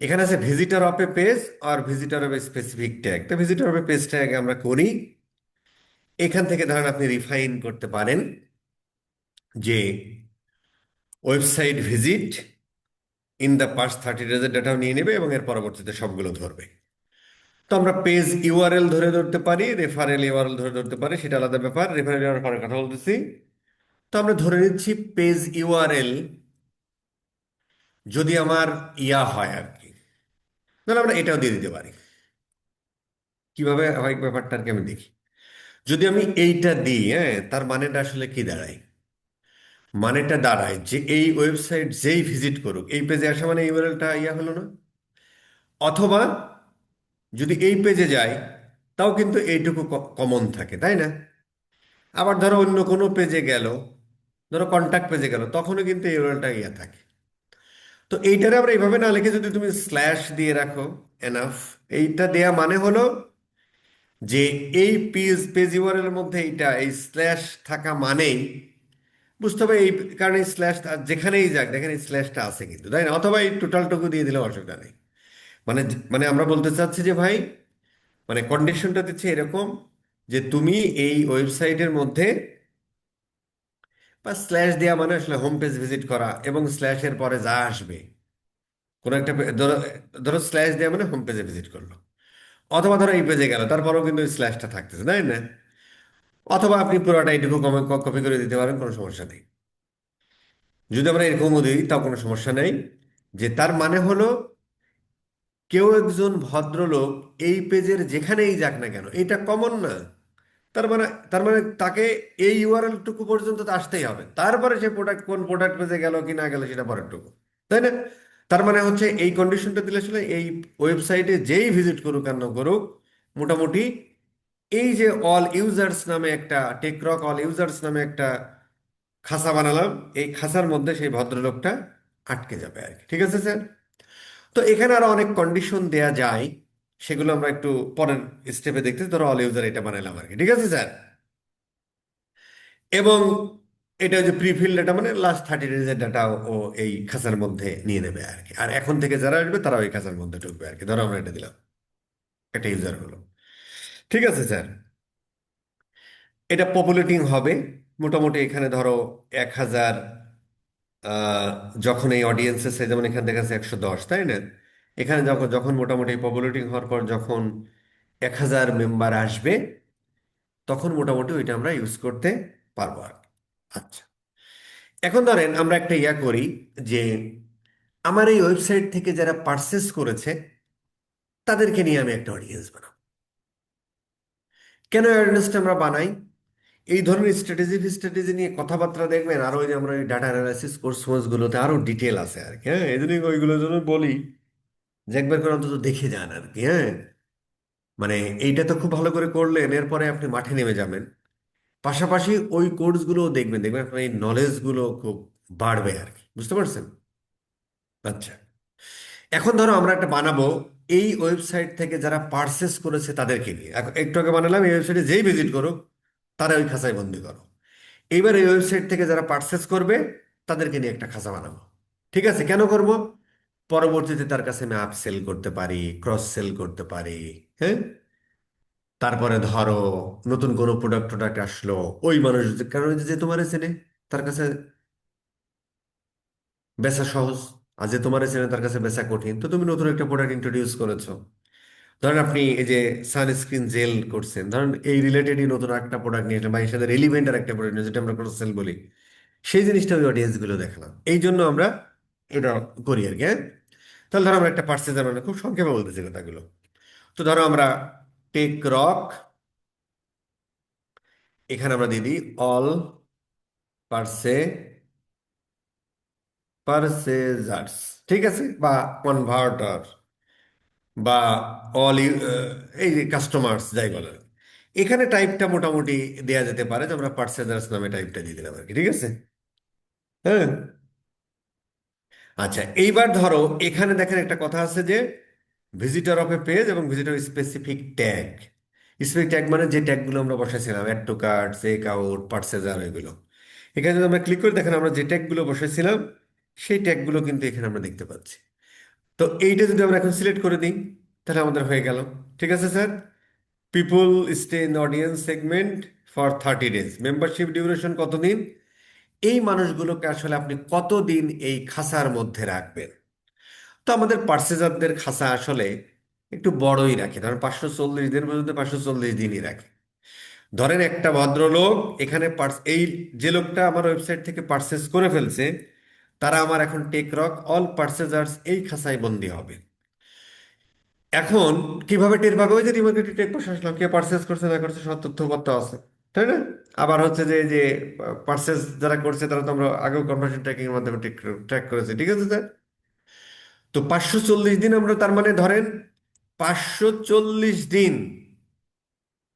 এখানে আছে ভিজিটর অফ এ পেজ আর visitor of a specific tag. তো visitor of a page tag আমরা করি। এখান থেকে ধরেন আপনি রিফাইন করতে পারেন যে website visit in the past 30 ডেজের ডাটাও নিয়ে নেবে এবং এর পরবর্তীতে সবগুলো ধরবে। তো আমরা পেজ ইউআরএল ধরে ধরতে পারি, রেফারেল ইউআরএল ধরে ধরতে পারি, সেটা আলাদা ব্যাপার। রেফারেল ইউআরএল পরে কথা বলতেছি। তো আমরা ধরে নিচ্ছি পেজ ইউআরএল যদি আমার হয় আর কি, তাহলে আমরা এটাও দিয়ে দিতে পারি। কিভাবে হয় ব্যাপারটা আর কি আমি দেখি। যদি আমি এইটা দিই, হ্যাঁ, তার মানেটা আসলে কি দাঁড়ায়? মানেটা দাঁড়ায় যে এই ওয়েবসাইট যেই ভিজিট করুক এই পেজে আসা মানে ইউআরএলটা হলো না। অথবা যদি এই পেজে যায় তাও কিন্তু এইটুকু কমন থাকে, তাই না? আবার ধরো অন্য কোনো পেজে গেল, ধরো কন্ট্যাক্ট পেজে গেল, তখনও কিন্তু ইউআরএলটা থাকে। তো এইটারে আমরা এইভাবে না লিখে যদি তুমি স্ল্যাশ দিয়ে রাখো, এনাফ। এইটা দেয়া মানে হলো যে এই পেজ পেজ ইউআরএল এর মধ্যে এই স্ল্যাশ থাকা মানেই বুঝতে হবে এই কারণে স্ল্যাশ যেখানেই যাক দেখেন এই স্ল্যাশটা আছে কিন্তু, তাই না? অথবা এই টোটালটুকু দিয়ে দিলে অসুবিধা নেই। মানে মানে আমরা বলতে চাচ্ছি যে ভাই, মানে কন্ডিশনটা দিচ্ছে এরকম যে তুমি এই ওয়েবসাইটের মধ্যে বা স্ল্যাশ দেওয়া মানে আসলে হোম পেজ ভিজিট করা এবং স্ল্যাশের পরে যা আসবে কোনো একটা ধরো, স্ল্যাশ দেওয়া মানে হোম পেজে ভিজিট করলো, অথবা ধরো এই পেজে গেল তারপরেও কিন্তু স্ল্যাশটা থাকতেছে, তাই না? অথবা আপনি পুরোটা এইটুকু কপি করে দিতে পারেন, কোনো সমস্যা নেই। যদি আমরা এরকমও দিই তাও কোনো সমস্যা নেই। যে তার মানে হলো কেউ একজন ভদ্রলোক এই পেজের যেখানেই যাক না কেন এটা কমন না। তার মানে তাকে এই ইউআরএল টুকু পর্যন্ত তো আসতেই হবে, তারপরে সে প্রোডাক্ট কোন প্রোডাক্ট পেজে গেল কি না গেল সেটা পরের টুকু, তাই না? তার মানে হচ্ছে এই কন্ডিশনটা দিলে আসলে এই ওয়েবসাইটে যেই ভিজিট করুক আর না করুক, মোটামুটি এই যে অল ইউজার্স নামে একটা টেকরক অল ইউজার্স নামে একটা খাঁচা বানালাম, এই খাঁচার মধ্যে সেই ভদ্রলোকটা আটকে যাবে আর কি। ঠিক আছে স্যার? তো এখানে আরো অনেক কন্ডিশন দেয়া যায়, সেগুলো আমরা একটু পরের স্টেপে দেখতে, ধরো অল ইউজার এটা বানাইলাম আর কি। ঠিক আছে স্যার? এবং এটা যে প্রিফিল ডাটা মানে লাস্ট 30 ডেজের ডাটা ও এই খাঁচার মধ্যে নিয়ে নেবে আর কি। আর এখন থেকে যারা আসবে তারা ওই খাঁচার মধ্যে ঢুকবে আর কি। ধরো আমরা এটা দিলাম, একটা ইউজার হলো। ঠিক আছে স্যার? এটা পপুলেটিং হবে মোটামুটি। এখানে ধরো 1000, আহ, যখন এই অডিয়েন্সের সাইজ যেমন এখান থেকে আছে 110, তাই না? এখানে যখন যখন মোটামুটি পপুলেটিং হওয়ার পর যখন 1000 মেম্বার আসবে তখন মোটামুটি ওইটা আমরা ইউজ করতে পারবো আর কি। আচ্ছা, এখন ধরেন আমরা একটা করি যে আমার এই ওয়েবসাইট থেকে যারা পারচেস করেছে তাদেরকে নিয়ে আমি একটা অডিয়েন্স বানাবো। কেন অ্যাওয়ারনেসটা আমরা বানাই? এই ধরনের স্ট্র্যাটেজি নিয়ে কথাবার্তা দেখবেন আরো, ওই যে আমরা ডাটা অ্যানালাইসিস কোর্সগুলোতে আরো ডিটেল আছে আর কি, হ্যাঁ, এই জন্য ওইগুলোর জন্য বলি যে একবার করে অন্তত দেখে যান আর কি, হ্যাঁ। মানে এইটা তো খুব ভালো করে করলেন, এরপরে আপনি মাঠে নেমে যাবেন, পাশাপাশি ওই কোর্সগুলো দেখবেন, দেখবেন আপনার এই নলেজগুলো খুব বাড়বে আর কি। বুঝতে পারছেন? আচ্ছা, এখন ধরো আমরা একটা বানাবো এই ওয়েবসাইট থেকে যারা পারচেস করেছে তাদেরকে নিয়ে। একটু আগে বানালাম এই ওয়েবসাইটে যেই ভিজিট করুক তারা ওই খাঁচায় বন্দি করো। এইবার এই ওয়েবসাইট থেকে যারা পারচেস করবে তাদেরকে নিয়ে একটা খাঁচা বানাবো। ঠিক আছে, কেন করব? পরবর্তীতে তার কাছে আমি আপ সেল করতে পারি, ক্রস সেল করতে পারি। হ্যাঁ, তারপরে ধরো নতুন কোনো প্রোডাক্ট টোডাক্ট আসলো, ওই মানুষ কারণ ওই যে তোমার চেনে তার কাছে বেচা সহজ, আর যে তোমার চেনে তার কাছে বেচা কঠিন, তো তুমি নতুন একটা প্রোডাক্ট ইন্ট্রোডিউস করেছো। ধরেন আপনি এই যে সানস্ক্রিন জেল করছেন, ধরেন এই রিলেটেডই নতুন একটা প্রোডাক্ট নিয়ে এসেছেন বা এর সাথে রেলিভেন্ট আর একটা প্রোডাক্ট নিয়ে যেটা আমরা ক্রস সেল বলি, সেই জিনিসটা ওই অডিয়েন্স গুলো দেখালাম। এই জন্য আমরা এটা করি আর কি। হ্যাঁ, তাহলে ধরো আমরা একটা পার্সেজার, মানে খুব সংক্ষেপে বলতেছি কথাগুলো। তো ধরো আমরা টেক রক, এখানে আমরা দিয়ে দিই অল পার্সে পারচেজার্স, ঠিক আছে, বা কনভার্টার, বা অল এই যে কাস্টমার্স যাই বলেন। এখানে টাইপটা মোটামুটি দেয়া যেতে পারে যে আমরা পার্চেজার্স নামে টাইপটা দিয়ে দিলাম আর কি, ঠিক আছে। হ্যাঁ, আচ্ছা এইবার ধরো এখানে দেখেন একটা কথা আছে যে ভিজিটর অফ এ পেজ এবং visitor specific tag. Specific tag মানে যে ট্যাগগুলো আমরা বসাইছিলাম, add to cart, check out, purchaser, এগুলো। এখানে যদি আমরা ক্লিক করে দেখেন আমরা যে ট্যাগগুলো বসাইছিলাম সেই ট্যাগগুলো কিন্তু এখানে আমরা দেখতে পাচ্ছি। তো এইটা যদি আমরা এখন সিলেক্ট করে দিই তাহলে আমাদের হয়ে গেল। ঠিক আছে sir, people stay in audience segment for 30 days, membership duration কতদিন, এই মানুষগুলোকে আসলে আপনি কতদিন এই খাঁচার মধ্যে রাখবেন। তো আমাদের পার্সেজারদের খাঁচা আসলে একটু বড়ই রাখে, ধরেন 540 দিন পর্যন্ত, 540 দিনই রাখে। ধরেন একটা ভদ্রলোক এখানে এই যে লোকটা আমার ওয়েবসাইট থেকে পার্সেস করে ফেলছে, তারা আমার এখন টেকরক অল পার্সেজার্স এই খাঁচায় বন্দি হবে। এখন কিভাবে টের পাবে? ওই যে রিমার্কেটেড টেক বসে আসলাম, কে পার্সেস করছে না করছে সব তথ্যপত্র আছে, তাই না? আবার হচ্ছে যে যে পার্সেস যারা করছে তারা তো আমরা আগেও কনভার্সন ট্র্যাকিং এর মাধ্যমে ট্র্যাক করেছি, ঠিক আছে স্যার। তো 540 দিন আমরা তার মানে ধরেন 540 দিন,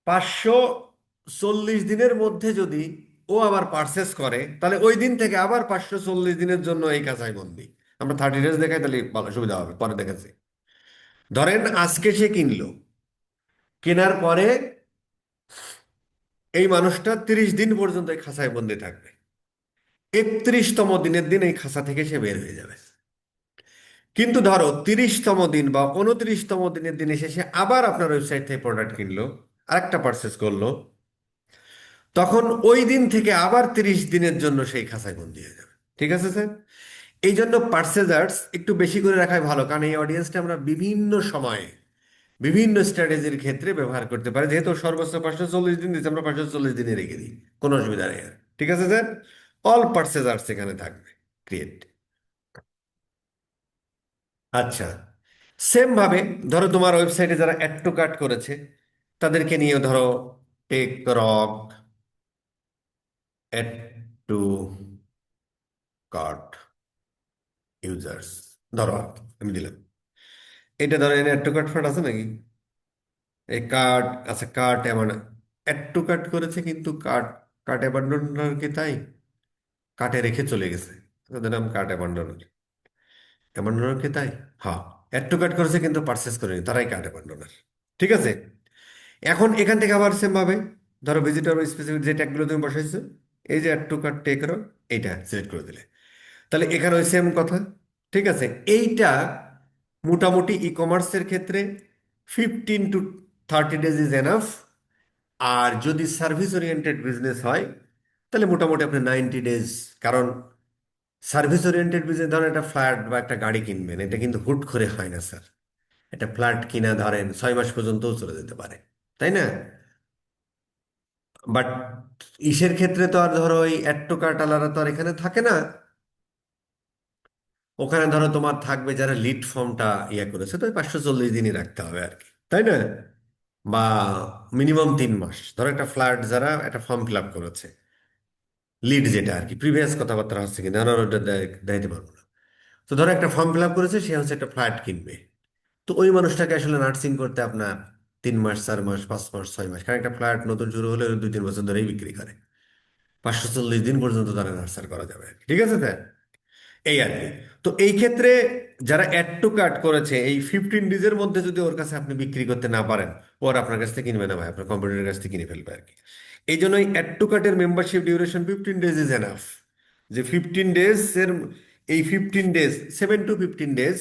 540 দিনের মধ্যে যদি ও আবার পার্সেস করে তাহলে ওই দিন থেকে আবার 540 দিনের জন্য এই কাঁচাই বন্দি। আমরা 30 ডেজ দেখাই তাহলে ভালো সুবিধা হবে, পরে দেখাচ্ছি। ধরেন আজকে সে কিনলো, কেনার পরে এই মানুষটা 30 দিন পর্যন্ত এই খাঁচায় বন্দি থাকবে। 31তম দিনের দিন এই খাঁচা থেকে সে বের হয়ে যাবে। কিন্তু ধরো 30তম দিন বা 29তম দিনের দিনে শেষে আবার আপনার ওয়েবসাইট থেকে প্রোডাক্ট কিনলো, আরেকটা পারচেস করলো, তখন ওই দিন থেকে আবার 30 দিনের জন্য সেই খাঁচায় বন্দি হয়ে যাবে। ঠিক আছে স্যার, এই জন্য পার্সেজার্স একটু বেশি করে রাখাই ভালো, কারণ এই অডিয়েন্সটা আমরা বিভিন্ন সময়ে বিভিন্ন স্ট্র্যাটেজির ক্ষেত্রে ব্যবহার করতে পারি। যেহেতু সর্বোচ্চ 540 দিন দিচ্ছে, আমরা 540 দিনে রেখে দিই, কোনো অসুবিধা নেই আর। ঠিক আছে স্যার, অল পার্সেজার্স এখানে থাকবে, ক্রিয়েট। আচ্ছা, সেম ভাবে ধরো তোমার ওয়েবসাইটে যারা অ্যাড টু কার্ট করেছে তাদেরকে নিয়ে ধরো tech rock add to cart users, ধরো আমি দিলাম। এটা ধরো এনে অ্যাড টু কার্ট ফান্ড আছে নাকি? এই কার্ট, আচ্ছা কার্ট এমন অ্যাড টু কার্ট করেছে কিন্তু কার্ট, কার্ট অ্যাবান্ডনার কি তাই কার্টে রেখে চলে গেছে, তাদের নাম কার্ট অ্যাবান্ডনার। অ্যাবান্ডনার কি তাই? হ্যাঁ, অ্যাড টু কার্ট করেছে কিন্তু পারচেস করেনি, তারাই কার্ট অ্যাবান্ডনার। ঠিক আছে, এখন এখান থেকে আবার সেম ভাবে ধরো ভিজিটর স্পেসিফিক যে ট্যাগগুলো তুমি বসাইছো, এই যে অ্যাড টু কার্ট টেকেরও এইটা সিলেক্ট করে দিলে, তাহলে এখানে ওই সেম কথা। ঠিক আছে, এইটা মোটামুটি ই কমার্সের ক্ষেত্রে 15 to 30 ডেজ ইজ এনাফ। আর যদি সার্ভিস ওরিয়েন্টেড বিজনেস হয় তাহলে মোটামুটি আপনি 90 ডেজ। কারণ সার্ভিস ওরিয়েন্টেড বিজনেস, ধরেন একটা ফ্ল্যাট বা একটা গাড়ি কিনবেন, এটা কিন্তু হুট করে হয় না স্যার। একটা ফ্ল্যাট কিনা ধরেন 6 মাস পর্যন্তও চলে যেতে পারে, তাই না? বাট ইসের ক্ষেত্রে তো আর ধরো ওই অ্যাড টু কার্ট আলাদা তো আর এখানে থাকে না। ওখানে ধরো তোমার থাকবে যারা লিড ফর্মটা ইয়ে করেছে, তো 540 দিনই রাখতে হবে আর কি, তাই না? বা মিনিমাম 3 মাস, ধরো একটা ফ্ল্যাট যারা একটা ফর্ম ফিল আপ করেছে, লিড যেটা আর কি, প্রিভিয়াস কথাবার্তা হচ্ছে কি না না, ওটা দিতে পারবো না। তো ধরো একটা ফর্ম ফিল আপ করেছে, সে হচ্ছে একটা ফ্ল্যাট কিনবে। তো ওই মানুষটাকে আসলে নার্সিং করতে আপনার 3 মাস, 4 মাস, 5 মাস, 6 মাস, কারণ একটা ফ্ল্যাট নতুন শুরু হলে 2-3 বছর ধরেই বিক্রি করে। 540 দিন পর্যন্ত তারা নার্সার করা যাবে আর কি। ঠিক আছে স্যার, এই আর কি। তো এই ক্ষেত্রে যারা অ্যাড টু কার্ট করেছে, এই 15 ডেজের মধ্যে যদি ওর কাছে আপনি বিক্রি করতে না পারেন, ও আর আপনার কাছ থেকে কিনবে না ভাই, আপনার কম্পিউটারের কাছ থেকে কিনে ফেলবে আর কি। এই জন্যই অ্যাড টু কার্টের membership duration 15 days is enough. যে 15 ডেজ এর, এই 15 ডেজ, 7 to 15 ডেজ,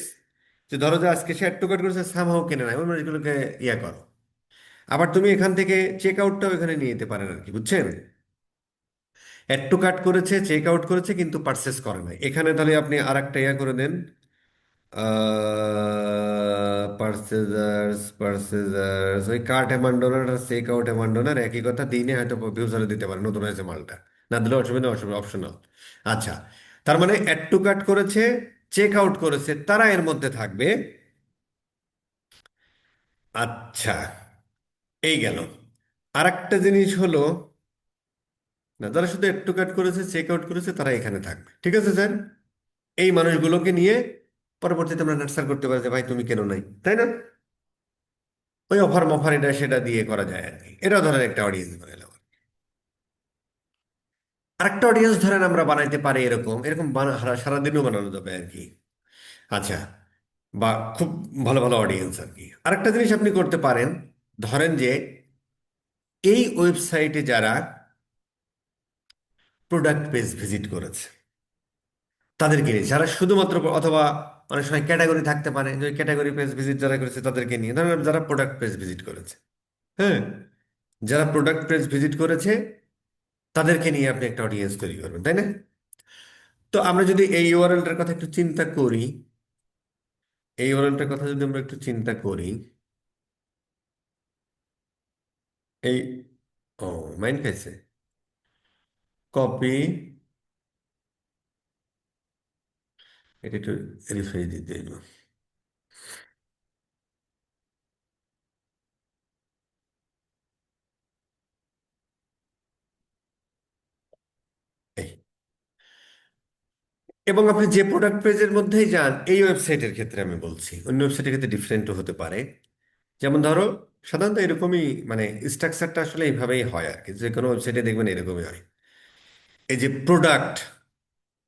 যে ধরো যে আজকে সে অ্যাড টু কার্ট করেছে, সামহাও কেনে নাই, ওই মানুষগুলোকে ইয়া করো। আবার তুমি এখান থেকে চেক আউটটাও এখানে নিয়ে যেতে পারেন আর কি, বুঝছেন? অ্যাড টু কার্ট করেছে, চেক আউট করেছে, কিন্তু পারচেস করে নাই, এখানে তাহলে আপনি আর একটা ইয়া করে দেন, পার্সেজার্স ওই কার্ট অ্যামান্ডনার আর চেক আউট অ্যামান্ডনার একই কথা, দিনে হয়তো ফিউচারে দিতে পারে, নতুন হয়েছে মালটা, না দিলে অসুবিধা, অসুবিধা অপশনাল। আচ্ছা, তার মানে অ্যাড টু কার্ট করেছে, চেক আউট করেছে, তারা এর মধ্যে থাকবে। আচ্ছা, এই গেল। আর একটা জিনিস হলো, না যারা শুধু অ্যাড টু কার্ট করেছে, চেক আউট করেছে, তারা এখানে থাকবে, ঠিক আছে স্যার? এই মানুষগুলোকে নিয়ে পরবর্তীতে আমরা নার্সার করতে পারি যে ভাই তুমি কেন নাই, তাই না? ওই অফার মফার এটা সেটা দিয়ে করা যায় আর কি, এটাও ধরেন একটা অডিয়েন্স বানাইলাম। আরেকটা অডিয়েন্স ধরেন আমরা বানাইতে পারি এরকম এরকম সারাদিনও বানানো যাবে আর কি। আচ্ছা, বা খুব ভালো ভালো অডিয়েন্স আর কি। আরেকটা জিনিস আপনি করতে পারেন, ধরেন যে এই ওয়েবসাইটে যারা প্রোডাক্ট পেজ ভিজিট করেছে তাদেরকে নিয়ে, যারা শুধুমাত্র, অথবা অনেক সময় ক্যাটাগরি থাকতে পারে, যে ক্যাটাগরি পেজ ভিজিট যারা করেছে তাদেরকে নিয়ে, ধরেন যারা প্রোডাক্ট পেজ ভিজিট করেছে, হ্যাঁ, যারা প্রোডাক্ট পেজ ভিজিট করেছে তাদেরকে নিয়ে আপনি একটা অডিয়েন্স তৈরি করবেন, তাই না? তো আমরা যদি এই ইউআরএলটার কথা একটু চিন্তা করি, এই ইউআরএলটার কথা যদি আমরা একটু চিন্তা করি, এই, ও, মাইন্ড খাইছে, কপি, এটা একটু রিফ্রেশ দিতে হইব। এই, এবং আপনি যে প্রোডাক্ট পেজের মধ্যেই যান, এই ওয়েবসাইটের ক্ষেত্রে আমি বলছি, অন্য ওয়েবসাইটের ক্ষেত্রে ডিফারেন্টও হতে পারে। যেমন ধরো, সাধারণত এরকমই, মানে স্ট্রাকচারটা আসলে এইভাবেই হয় আর কি, যে কোনো ওয়েবসাইটে দেখবেন এরকমই হয়। এই যে প্রোডাক্ট,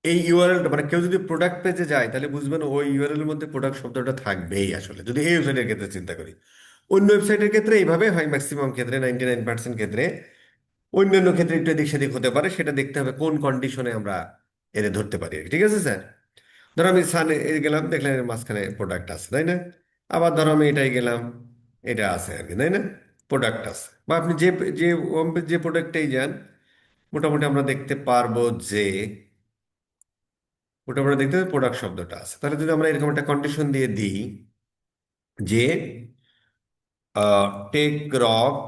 এই ইউআরএল, মানে কেউ যদি প্রোডাক্ট পেজে যায় তাহলে বুঝবেন ওই ইউআরএল এর মধ্যে প্রোডাক্ট শব্দটা থাকবেই আসলে, যদি এই ওয়েবসাইটের ক্ষেত্রে চিন্তা করি। অন্য ওয়েবসাইটের ক্ষেত্রে এইভাবে হয়, ম্যাক্সিমাম ক্ষেত্রে, 99% ক্ষেত্রে। অন্যান্য ক্ষেত্রে একটু এদিক সেদিক হতে পারে, সেটা দেখতে হবে কোন কন্ডিশনে আমরা এদের ধরতে পারি আর কি। ঠিক আছে স্যার? ধরো আমি সানে গেলাম, দেখলাম এর মাঝখানে প্রোডাক্ট আছে, তাই না? আবার ধরো আমি এটাই গেলাম, এটা আছে আর কি, তাই না? প্রোডাক্ট আছে, বা আপনি যে যে যে প্রোডাক্টেই যান, মোটামুটি আমরা দেখতে পারবো যে, মোটামুটি দেখতে হবে প্রোডাক্ট শব্দটা আছে। তাহলে যদি আমরা এরকম একটা কন্ডিশন দিয়ে দিই যে tech rock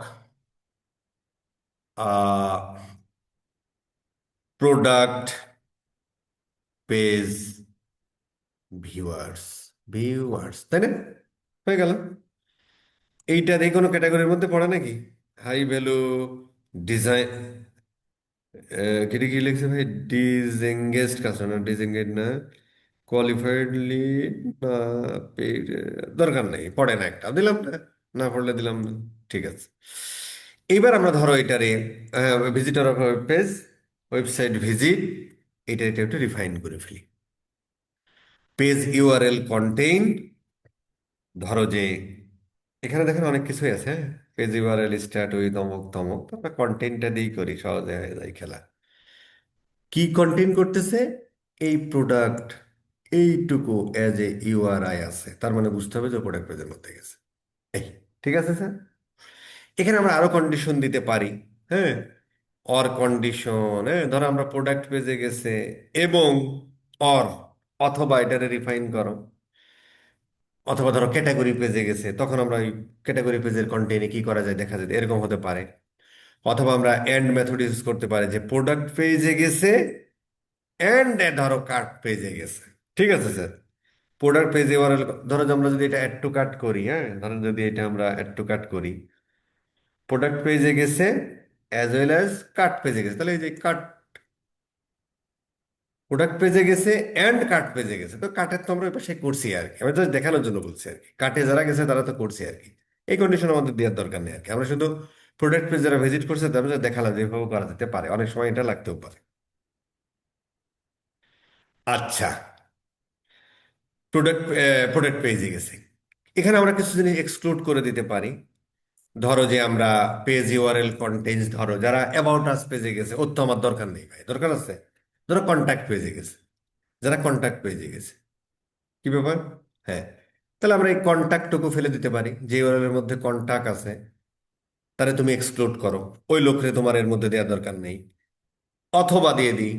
product page viewers, viewers, তাই না? হয়ে গেল। এইটা এই কোনো ক্যাটাগরির মধ্যে পড়ে নাকি? হাই ভ্যালু ডিজাইন, কেটে কি লিখছে ভাই? ডিসএঙ্গেজড কাস্টমার, ডিসএঙ্গেজ না, কোয়ালিফাইড লিড, না পেড, দরকার নেই, পড়ে না, একটা দিলাম না, না পড়লে দিলাম না। ঠিক আছে। এইবার আমরা ধরো এটারে visitor of page, website visit, এটা একটু রিফাইন করে ফেলি। পেজ ইউআরএল কন্টেইন, ধরো যে এখানে দেখেন অনেক কিছুই আছে, হ্যাঁ, পেজ ইউআরএল স্টার্ট উইথ অমুক তমুক, তারপর কন্টেন্টটা দিয়েই করি, সহজে হয়ে যায় খেলা। কি কন্টেন্ট করতেছে? এই প্রোডাক্ট, এইটুকু অ্যাজ এ ইউআরআই আছে, তার মানে বুঝতে হবে যে প্রোডাক্ট পেজের মধ্যে গেছে। এই, ঠিক আছে স্যার? এখানে আমরা আরো কন্ডিশন দিতে পারি, হ্যাঁ, অর কন্ডিশন, হ্যাঁ, ধরো আমরা প্রোডাক্ট পেজে গেছে এবং অর, অথবা এটারে রিফাইন করো, অথবা ধরো ক্যাটাগরি পেজে গেছে, তখন আমরা ওই ক্যাটাগরি পেজের কন্টেন্টে কি করা যায় দেখা যায়, এরকম হতে পারে। অথবা আমরা এন্ড মেথড ইউজ করতে পারি, যে প্রোডাক্ট পেজে গেছে এন্ড ধরো কার্ট পেজে গেছে। ঠিক আছে স্যার? প্রোডাক্ট পেজে ওভারঅল, ধরো যে আমরা যদি এটা অ্যাড টু কার্ট করি, হ্যাঁ, ধরেন যদি এটা আমরা অ্যাড টু কার্ট করি, প্রোডাক্ট পেজে গেছে অ্যাজ ওয়েল অ্যাজ কার্ট পেজে গেছে, তাহলে এই যে কার্ট, প্রোডাক্ট পেজে গেছে এন্ড কার্ট পেজে গেছে, তো কার্টের তো আমরা ওই পাশে করছি আর কি, আমি জাস্ট দেখানোর জন্য বলছি আর কি, কার্টে যারা গেছে তারা তো করছি আর কি। এই কন্ডিশন আমাদের দেওয়ার দরকার নেই আর কি, আমরা শুধু প্রোডাক্ট পেজ যারা ভিজিট করছে তারা just দেখালাম যে এভাবে করা যেতে পারে, অনেক সময় এটা লাগতেও পারে। আচ্ছা, প্রোডাক্ট প্রোডাক্ট পেজে গেছে। এখানে আমরা কিছু জিনিস এক্সক্লুড করে দিতে পারি। ধরো যে আমরা পেজ ইউআরএল কন্টেন্টস, ধরো যারা অ্যাবাউট আস পেজে গেছে ওর তো আমার দরকার নেই ভাই, দরকার আছে? ধরো কন্ট্যাক্ট পেজে গেছে, যারা কন্ট্যাক্ট পেজে গেছে, কি ব্যাপার? হ্যাঁ, তাহলে আমরা এই কন্ট্যাক্টটুকু ফেলে দিতে পারি, যে ইউআরএল এর মধ্যে কন্ট্যাক্ট আছে তাহলে তুমি এক্সক্লুড করো, ওই লোকরে তোমার এর মধ্যে দেওয়ার দরকার নেই। অথবা দিয়ে দিই,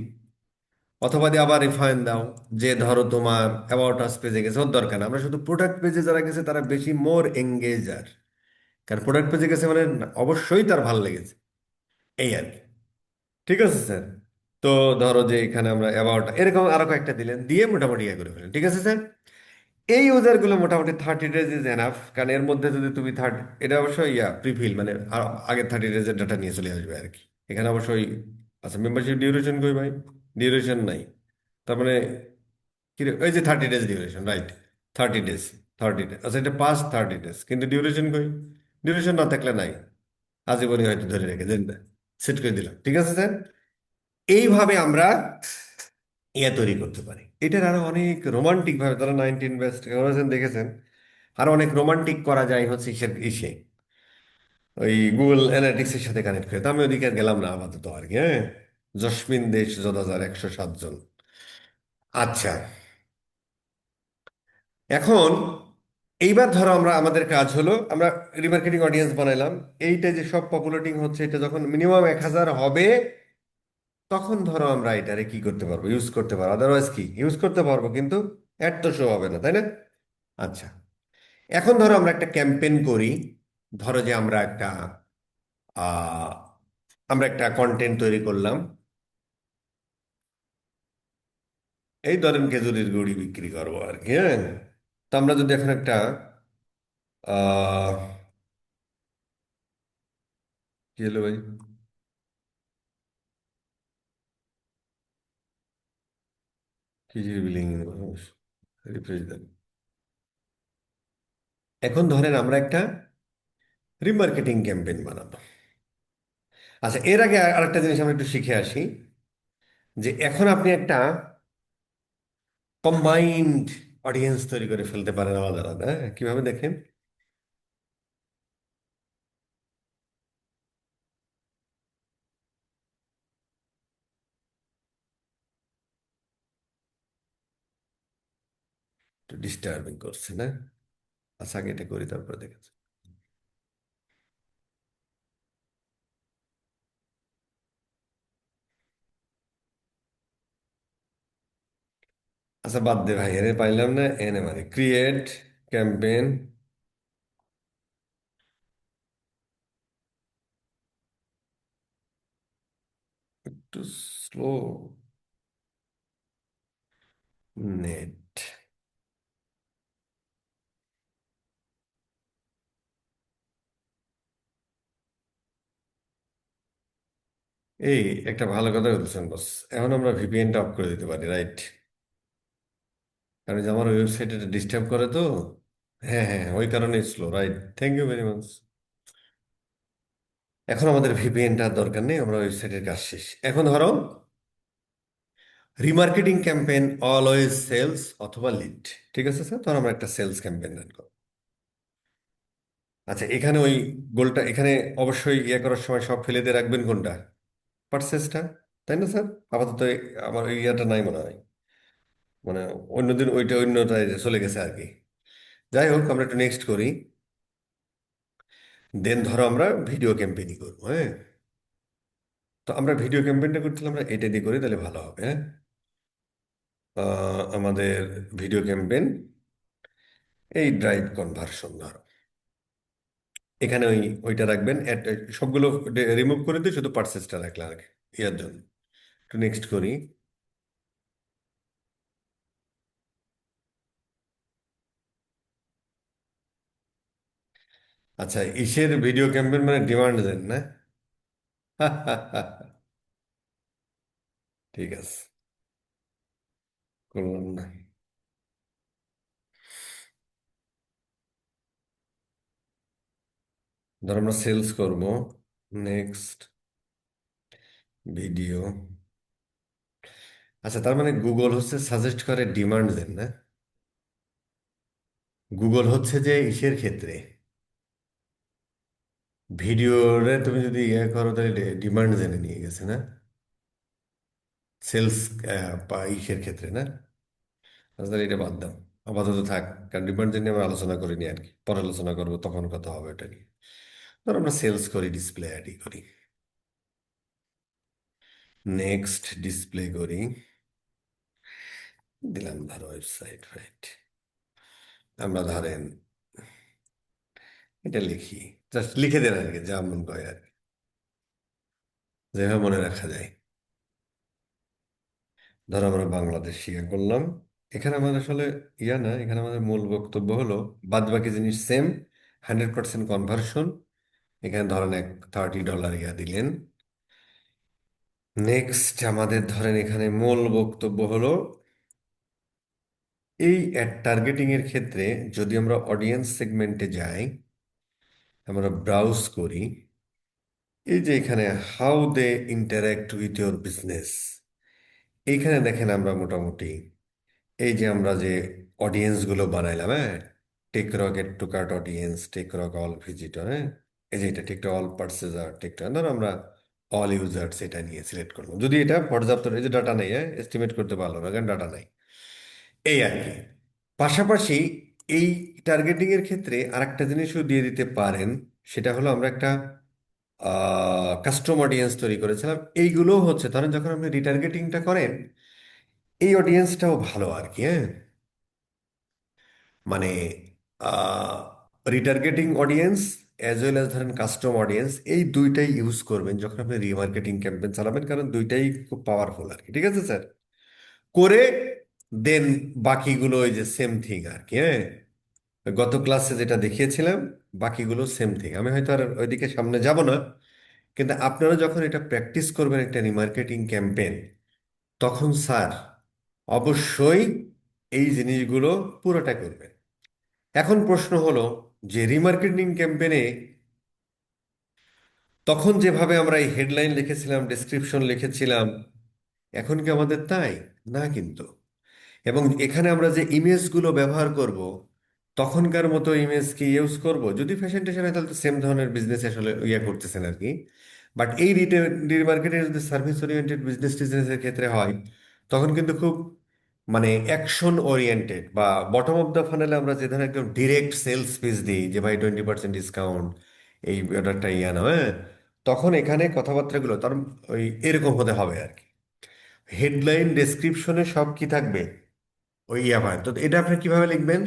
অথবা দিয়ে আবার রিফাইন দাও, যে ধরো তোমার অ্যাবাউট আস পেজে গেছে ওর দরকার না, আমরা শুধু প্রোডাক্ট পেজে যারা গেছে তারা বেশি মোর এঙ্গেজার, কারণ প্রোডাক্ট পেজে গেছে মানে অবশ্যই তার ভালো লেগেছে, এই আর কি। ঠিক আছে স্যার। তো ধরো যে এখানে আমরা অ্যাবাউট এরকম আরো কয়েকটা দিলেন, দিয়ে মোটামুটি ইয়ে করে ফেলেন, ঠিক আছে স্যার। এই ইউজারগুলো মোটামুটি 30 ডেজ ইজ এনাফ, কারণ এর মধ্যে যদি তুমি এটা অবশ্যই প্রিফিল মানে আর আগের 30 ডেজের ডাটা নিয়ে চলে আসবে আর কি। এখানে অবশ্যই আচ্ছা, মেম্বারশিপ ডিউরেশন কই ভাই? ডিউরেশন নাই, তার মানে কি রে? এই যে 30 days duration, right. 30 days, 30 days, আচ্ছা এটা পাস 30 ডেজ, কিন্তু ডিউরেশন কই? ডিউরেশন না থাকলে নাই, আজীবনই হয়তো ধরে রেখে দেন না, সেট করে দিলাম, ঠিক আছে স্যার। এইভাবে আমরা ইয়ে তৈরি করতে পারি। এটার আরো অনেক রোমান্টিক ভাবে, তারা 19 বেস্ট করেছেন দেখেছেন, আরো অনেক রোমান্টিক করা যায় হচ্ছে ইসে ওই গুগল অ্যানালিটিক্সের সাথে কানেক্ট করে। তো আমি ওদিকে আর গেলাম না আপাতত আর কি, হ্যাঁ। জসমিন দেশ যদাজার 107 জন। আচ্ছা, এখন এইবার ধরো আমরা আমাদের কাজ হলো আমরা রিমার্কেটিং অডিয়েন্স বানাইলাম। এইটা যে সব পপুলেটিং হচ্ছে, এটা যখন মিনিমাম 1,000 হবে তখন ধরো আমরা এটারে কি করতে পারবো, ইউজ করতে পারবো। আদারওয়াইজ কি ইউজ করতে পারবো কিন্তু অ্যাড তো শো হবে না, তাই না? আচ্ছা, এখন ধরো আমরা একটা ক্যাম্পেইন করি। ধরো যে আহ, আমরা একটা কন্টেন্ট তৈরি করলাম, এই ধরেন খেজুরের গুড়ি বিক্রি করবো আর কি, হ্যাঁ। তো আমরা যদি এখন একটা আহ কি হলো ভাই, খিচুড়ি বিলিং, রিফ্রেশ দেন। এখন ধরেন আমরা একটা রিমার্কেটিং ক্যাম্পেইন বানাবো। আচ্ছা, এর আগে আরেকটা জিনিস আমরা একটু শিখে আসি, যে এখন আপনি একটা কম্বাইন্ড অডিয়েন্স তৈরি করে ফেলতে পারেন আলাদা আলাদা, হ্যাঁ? কিভাবে দেখেন? একটু ডিস্টার্বিং করছে না? আচ্ছা, আগে এটা করি তারপরে দেখেছি। আচ্ছা বাদ দে ভাই, এনে পাইলাম না, এনে মানে ক্রিয়েট ক্যাম্পেইন, একটু স্লো নেট। এই একটা ভালো কথা বলছেন বস, এখন আমরা ভিপিএনটা অফ করে দিতে পারি, রাইট? কারণ যে আমার ওয়েবসাইট এটা ডিস্টার্ব করে তো। হ্যাঁ হ্যাঁ, ওই কারণে slow, right. Thank you very much. এখন আমাদের ভিপিএনটা দরকার নেই, আমরা ওয়েবসাইটের কাজ শেষ। এখন ধরো রিমার্কেটিং ক্যাম্পেইন অলওয়েজ সেলস অথবা লিড, ঠিক আছে স্যার, তখন আমরা একটা সেলস ক্যাম্পেইন রান করব। আচ্ছা, এখানে ওই গোলটা এখানে অবশ্যই ইয়ে করার সময় সব ফেলে দিয়ে রাখবেন কোনটা? পার্সেসটা, তাই না স্যার? আপাতত আমার ওই ইয়াটা নাই মনে হয়, মানে অন্যদিন ওইটা অন্যটায় চলে গেছে আর কি। যাই হোক, আমরা একটু নেক্সট করি। দেন ধরো আমরা ভিডিও ক্যাম্পেইনই করবো, হ্যাঁ। তো আমরা ভিডিও ক্যাম্পেইনটা করতে হলে আমরা এটা দিয়ে করি, তাহলে ভালো হবে, হ্যাঁ। আমাদের ভিডিও ক্যাম্পেইন, এই ড্রাইভ কনভার্সন ধরো, এখানে ওইটা রাখবেন সবগুলো রিমুভ করে দিয়ে শুধু পার্সেসটা রাখলাম আর কি, ইয়ার জন্য। একটু নেক্সট করি। আচ্ছা, ইসের ভিডিও ক্যাম্পেইন মানে ডিমান্ড দেন না? ঠিক আছে, করলাম না। ধর আমরা সেলস করব, নেক্সট ভিডিও। আচ্ছা, তার মানে গুগল হচ্ছে সাজেস্ট করে ডিমান্ড দেন না? গুগল হচ্ছে যে ইসের ক্ষেত্রে ভিডিওরে তুমি যদি ইয়ে করো তাহলে ডিমান্ড জেনে নিয়ে গেছে না, সেলস বা ইসের ক্ষেত্রে না। আচ্ছা, তাহলে এটা বাদ দাও, আপাতত থাক। কারণ ডিমান্ড জেনে আমরা আলোচনা করিনি আর কি, পরে আলোচনা করবো, তখন কথা হবে এটা নিয়ে। ধর আমরা সেলস করি, ডিসপ্লে অ্যাডই করি। নেক্সট ডিসপ্লে করি, দিলাম ধরো ওয়েবসাইট, রাইট। আমরা ধরেন এটা লিখি, জাস্ট লিখে দেন আর কি, যা মন করে আর কি, যেভাবে মনে রাখা যায়। ধরো আমরা বাংলাদেশ ইয়ে করলাম। এখানে আমাদের আসলে ইয়া না, এখানে আমাদের মূল বক্তব্য হলো বাদ বাকি জিনিস সেম, 100% কনভার্সন। এখানে ধরেন এক $30 ইয়া দিলেন। নেক্সট আমাদের ধরেন এখানে মূল বক্তব্য হলো এই অ্যাড টার্গেটিং এর ক্ষেত্রে যদি আমরা অডিয়েন্স সেগমেন্টে যাই, আমরা ব্রাউজ করি, এই যে এখানে how they interact with your business, এইখানে দেখেন আমরা মোটামুটি এই যে আমরা যে অডিয়েন্স গুলো বানাইলাম, হ্যাঁ, টেকরক এড টু কার্ট অডিয়েন্স, টেকরক অল ভিজিটর, হ্যাঁ, এই যে এটা টেকটক অল পার্চেজার, টেকটক ধরো আমরা অল ইউজার্স এটা নিয়ে সিলেক্ট করলাম। যদি এটা পর্যাপ্ত, এই যে ডাটা নেই, হ্যাঁ, এস্টিমেট করতে পারলো না কারণ ডাটা নাই, এই আর কি। পাশাপাশি এই টার্গেটিং এর ক্ষেত্রে আরেকটা জিনিসও দিয়ে দিতে পারেন, সেটা হলো আমরা একটা কাস্টম অডিয়েন্স তৈরি করেছিলাম। এইগুলো হচ্ছে ধরেন যখন আপনি রিটার্গেটিংটা করেন, এই অডিয়েন্সটাও ভালো আর কি, হ্যাঁ, মানে retargeting audience as well as ধরেন কাস্টম অডিয়েন্স, এই দুইটাই ইউজ করবেন যখন আপনি রিমার্কেটিং ক্যাম্পেইন চালাবেন, কারণ দুইটাই খুব পাওয়ারফুল আর কি। ঠিক আছে স্যার, করে দেন বাকিগুলো ওই যে সেম থিং আর কি, হ্যাঁ, গত ক্লাসে যেটা দেখিয়েছিলাম বাকিগুলো সেম থিং। আমি হয়তো আর ওইদিকে সামনে যাব না, কিন্তু আপনারা যখন এটা প্র্যাকটিস করবেন একটা রিমার্কেটিং ক্যাম্পেইন, তখন স্যার অবশ্যই এই জিনিসগুলো পুরোটা করবেন। এখন প্রশ্ন হলো যে রিমার্কেটিং ক্যাম্পেইনে তখন যেভাবে আমরা এই হেডলাইন লিখেছিলাম, ডেসক্রিপশন লিখেছিলাম, এখন কি আমাদের তাই? না কিন্তু। এবং এখানে আমরা যে ইমেজগুলো ব্যবহার করব, তখনকার মতো ইমেজ কি ইউজ করব? যদি ফ্যাশন টেশন হয় তাহলে তো সেম ধরনের বিজনেস আসলে ইয়ে করতেছেন আর কি। বাট এই রিটেল মার্কেটের যদি সার্ভিস ওরিয়েন্টেড বিজনেস টিজনেসের ক্ষেত্রে হয়, তখন কিন্তু খুব মানে অ্যাকশন ওরিয়েন্টেড বা বটম অফ দ্য ফানেলে আমরা যে ধরনের একদম ডিরেক্ট সেলস পিচ দিই যে ভাই 20% ডিসকাউন্ট, এই অর্ডারটা ইয়া না, হ্যাঁ, তখন এখানে কথাবার্তাগুলো তার ওই এরকম হতে হবে আর কি। হেডলাইন ডেসক্রিপশনে সব কি থাকবে, ওই ইয়া হয়। তো এটা আপনি কিভাবে লিখবেন?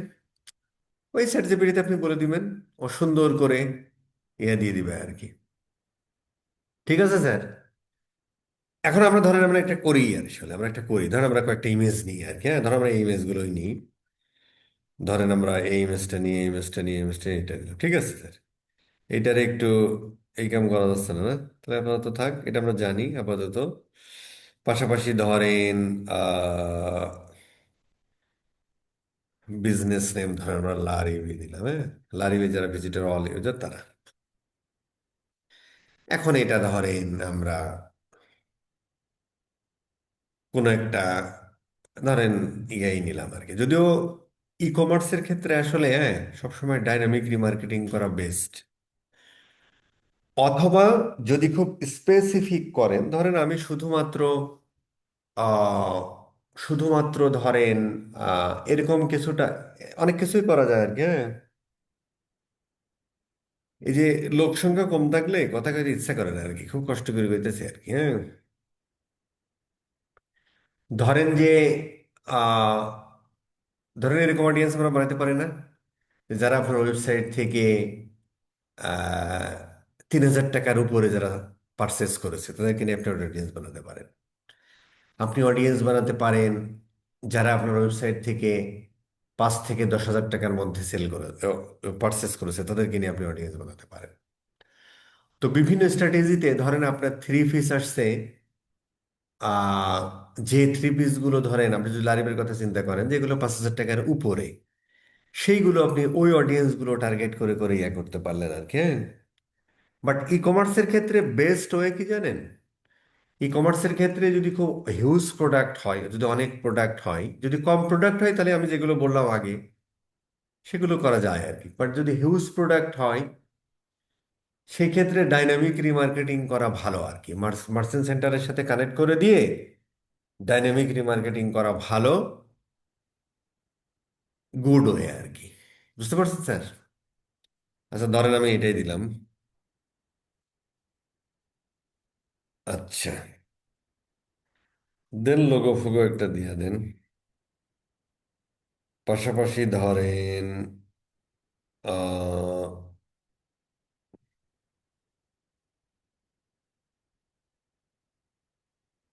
ওই চ্যাট জিপিটিতে আপনি বলে দিবেন, ও সুন্দর করে ইয়া দিয়ে দিবে আর কি। ঠিক আছে স্যার। এখন আমরা ধরেন আমরা একটা করি আর আসলে আমরা একটা করি, ধরেন আমরা কয়েকটা ইমেজ নিই আর কি, হ্যাঁ, ধরেন আমরা এই ইমেজগুলোই নিই। ধরেন আমরা এই ইমেজটা নিয়ে এই ইমেজটা নিয়ে এই ইমেজটা এটা নিলাম। ঠিক আছে স্যার, এইটার একটু এই কাম করা যাচ্ছে না, না? তাহলে আপাতত থাক, এটা আমরা জানি আপাতত। পাশাপাশি ধরেন আহ বিজনেস নেম ধরেন আমরা লারিভি দিলাম, হ্যাঁ, লারিভি যারা ভিজিটর অল ইউজার তারা। এখন এটা ধরেন আমরা কোনো একটা ধরেন ইয়াই নিলাম আর কি, যদিও ই কমার্সের ক্ষেত্রে আসলে হ্যাঁ সবসময় ডাইনামিক রিমার্কেটিং করা বেস্ট। অথবা যদি খুব স্পেসিফিক করেন, ধরেন আমি শুধুমাত্র আহ, শুধুমাত্র ধরেন এরকম কিছুটা, অনেক কিছুই করা যায় আর কি, হ্যাঁ, এই যে লোক সংখ্যা কম থাকলে কথা কইতে ইচ্ছা করে না আর কি, খুব কষ্ট করে কইতেছে আর কি, হ্যাঁ। ধরেন যে আহ ধরেন এরকম অডিয়েন্স আমরা বানাতে পারি না, যারা আপনার ওয়েবসাইট থেকে 3,000 টাকার উপরে যারা পারচেস করেছে তাদেরকে নিয়ে আপনি অডিয়েন্স বানাতে পারেন। আপনি অডিয়েন্স বানাতে পারেন যারা আপনার ওয়েবসাইট থেকে 5 থেকে 10,000 টাকার মধ্যে সেল করে পারচেস করেছে, তাদেরকে নিয়ে আপনি অডিয়েন্স বানাতে পারেন। তো বিভিন্ন স্ট্র্যাটেজিতে ধরেন আপনার থ্রি পিস আসছে, আহ, যে থ্রি পিস গুলো ধরেন আপনি যদি লারিবের কথা চিন্তা করেন যেগুলো 5,000 টাকার উপরে, সেইগুলো আপনি ওই অডিয়েন্স গুলো টার্গেট করে করে ইয়া করতে পারলেন আর কি, হ্যাঁ। বাট ই কমার্সের ক্ষেত্রে বেস্ট ওয়ে কি জানেন? ই কমার্সের ক্ষেত্রে যদি খুব হিউজ প্রোডাক্ট হয়, যদি অনেক প্রোডাক্ট হয়, যদি কম প্রোডাক্ট হয় তাহলে আমি যেগুলো বললাম আগে, সেগুলো করা যায় আর কি। বাট যদি হিউজ প্রোডাক্ট হয় সেই ক্ষেত্রে ডাইনামিক রিমার্কেটিং করা ভালো আর কি। মার্চেন্ট সেন্টারের সাথে কানেক্ট করে দিয়ে ডাইনামিক রিমার্কেটিং করা ভালো, গুড ওয়ে আর কি। বুঝতে পারছেন স্যার? আচ্ছা, ধরেন আমি এটাই দিলাম। আচ্ছা, দেন লোগো ফোগো একটা দিয়ে দেন। পাশাপাশি ধরেন আহ,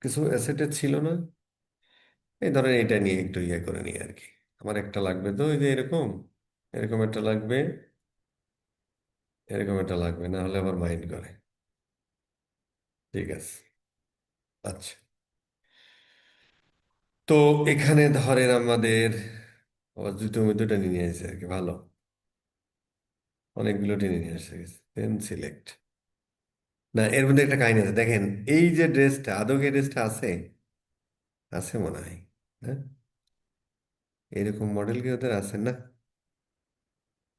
কিছু অ্যাসেটে ছিল না, এই ধরেন এটা নিয়ে একটু ইয়ে করে নিই আর কি। আমার একটা লাগবে তো, ওই যে এরকম, এরকম একটা লাগবে, এরকম একটা লাগবে, না হলে আবার মাইন্ড করে। ঠিক আছে। আচ্ছা, তো এখানে ধরেন আমাদের আবার জুতো মুতোটা নিয়ে আসছে আর কি, ভালো অনেকগুলো টেনে নিয়ে আসছে। Then select. না, এর মধ্যে একটা কাহিনী আছে দেখেন। এই যে ড্রেসটা, আদৌ কি ড্রেসটা আছে? আছে মনে হয়, হ্যাঁ। এরকম মডেল কি ওদের আছে না?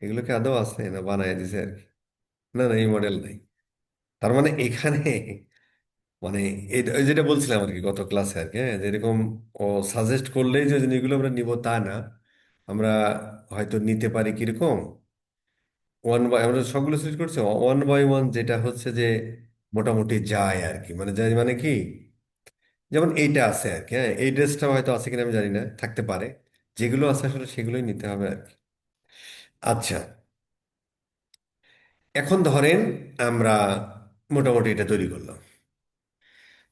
এগুলো কি আদৌ আছে না বানায় দিছে আর কি? না না, এই মডেল নাই। তার মানে এখানে মানে ওই যেটা বলছিলাম আর কি গত ক্লাসে আর কি, হ্যাঁ, যে এরকম ও সাজেস্ট করলেই যে জিনিসগুলো আমরা নিব তা না। আমরা হয়তো নিতে পারি কিরকম, ওয়ান বাই, আমরা সবগুলো সিলেক্ট করছি ওয়ান বাই ওয়ান, যেটা হচ্ছে যে মোটামুটি যায় আর কি। মানে যায় মানে কি, যেমন এইটা আছে আর কি, হ্যাঁ, এই ড্রেসটা হয়তো আছে কিনা আমি জানি না, থাকতে পারে। যেগুলো আছে আসলে সেগুলোই নিতে হবে আর কি। আচ্ছা, এখন ধরেন আমরা মোটামুটি এটা তৈরি করলাম।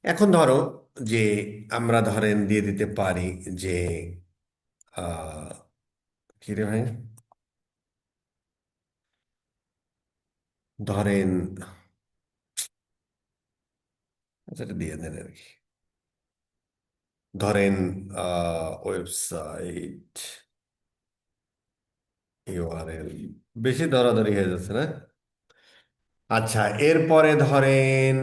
এখন ধরো যে আমরা ধরেন দিয়ে দিতে পারি যে আহ কি রে ভাই, ধরেন, আচ্ছা এটা দিয়ে দেন আর কি। ধরেন ওয়েবসাইট ইউআরএল, বেশি দরাদরি হয়ে যাচ্ছে না? আচ্ছা, এরপরে ধরেন,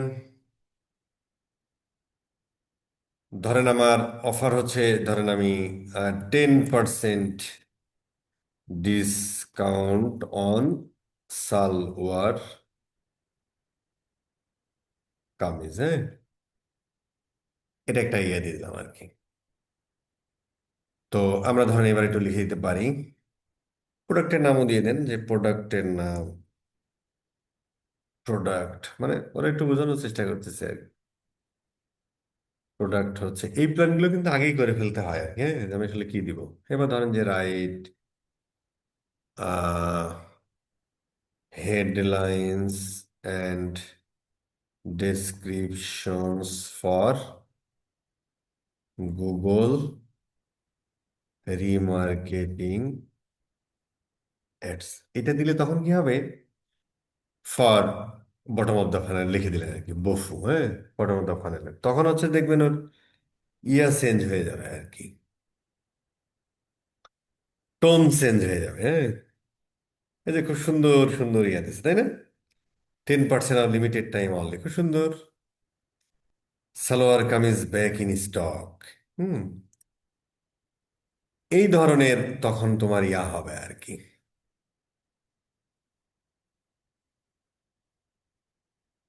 ধরেন আমার অফার হচ্ছে, ধরেন আমি 10% ডিসকাউন্ট অন সালোয়ার কামিজ, হ্যাঁ, এটা একটা ইয়ে দিয়ে দিলাম আর কি। তো আমরা ধরেন এবার একটু লিখে দিতে পারি, প্রোডাক্টের নামও দিয়ে দেন, যে প্রোডাক্টের নাম, প্রোডাক্ট মানে ওরা একটু বোঝানোর চেষ্টা করতেছে আর কি। প্রোডাক্ট হচ্ছে এই প্ল্যানগুলো কিন্তু আগেই করে ফেলতে হয় আর কি, হ্যাঁ, যে আমি আসলে কি দিব। এবার ধরেন যে right headlines and descriptions for Google remarketing ads, এটা দিলে তখন কি হবে, for bottom of the funnel লিখে দিলেন আর কি, বফু, হ্যাঁ, বটম অফ দ্য ফানেল, তখন হচ্ছে দেখবেন ওর ইয়া চেঞ্জ হয়ে যাবে আর কি, টোন চেঞ্জ হয়ে যাবে, হ্যাঁ। এই যে খুব সুন্দর সুন্দর ইয়া দিচ্ছে তাই না, 10% অফ লিমিটেড টাইম অনলি, খুব সুন্দর। Salwar kameez back in stock. হুম, এই ধরনের তখন তোমার ইয়া হবে আর কি।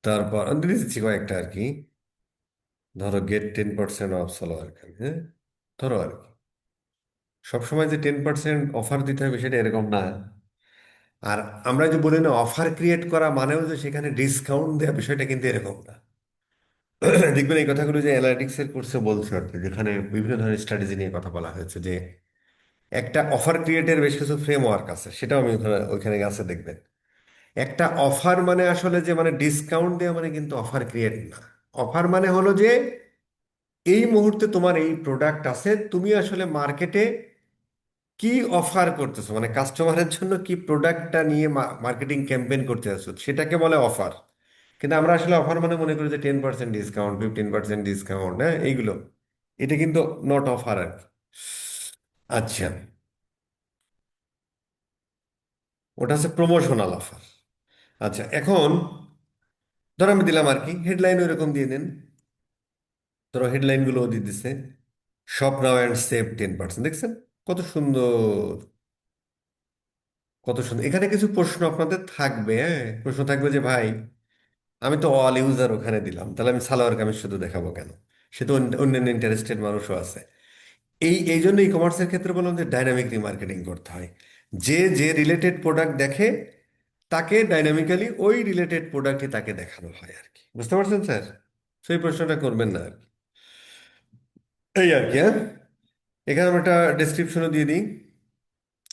তারপর আমি দিচ্ছি কয়েকটা আর কি। ধরো গেট 10% অফ সালোয়ার কামিজ, হ্যাঁ, ধরো আর কি। সবসময় যে 10% অফার দিতে হবে সেটা এরকম না। আর আমরা যে বলি না অফার ক্রিয়েট করা মানেও যে সেখানে ডিসকাউন্ট দেওয়া, বিষয়টা কিন্তু এরকম না। দেখবেন এই কথাগুলো যে অ্যানালিটিক্স এর কোর্সে বলছে আর কি, যেখানে বিভিন্ন ধরনের স্ট্র্যাটেজি নিয়ে কথা বলা হয়েছে, যে একটা অফার ক্রিয়েটের বেশ কিছু ফ্রেমওয়ার্ক আছে, সেটাও আমি ওখানে ওইখানে আছে দেখবেন। একটা অফার মানে আসলে যে মানে ডিসকাউন্ট দেওয়া মানে কিন্তু অফার ক্রিয়েট না। অফার মানে হলো যে এই মুহূর্তে তোমার এই প্রোডাক্ট আছে, তুমি আসলে মার্কেটে কি অফার করতেছো, মানে কাস্টমারের জন্য কি প্রোডাক্টটা নিয়ে মার্কেটিং ক্যাম্পেইন করতে আসছো, সেটাকে বলে অফার। কিন্তু আমরা আসলে অফার মানে মনে করি যে 10% ডিসকাউন্ট, 15% ডিসকাউন্ট, হ্যাঁ, এইগুলো। এটা কিন্তু নট অফার আর কি। আচ্ছা, ওটা হচ্ছে প্রমোশনাল অফার। আচ্ছা, এখন ধরো আমি দিলাম আর কি হেডলাইন ওইরকম দিয়ে দেন। ধরো হেডলাইন গুলো দিয়ে দিচ্ছে, শপ নাও অ্যান্ড সেভ 10%, দেখছেন কত সুন্দর। কত সুন্দর! এখানে কিছু প্রশ্ন আপনাদের থাকবে, হ্যাঁ, প্রশ্ন থাকবে যে ভাই, আমি তো অল ইউজার ওখানে দিলাম, তাহলে আমি সালোয়ার কামিজ শুধু দেখাবো কেন? সে তো অন্যান্য ইন্টারেস্টেড মানুষও আছে। এই জন্য ই কমার্সের ক্ষেত্রে বললাম যে ডাইনামিক রিমার্কেটিং করতে হয়। যে যে রিলেটেড প্রোডাক্ট দেখে, তাকে ডাইনামিক্যালি ওই রিলেটেড প্রোডাক্টই তাকে দেখানো হয় আর কি। বুঝতে পারছেন স্যার? সেই প্রশ্নটা করবেন না আর কি। এই আর কি, হ্যাঁ। এখানে আমরা একটা ডেসক্রিপশনও দিয়ে দিই।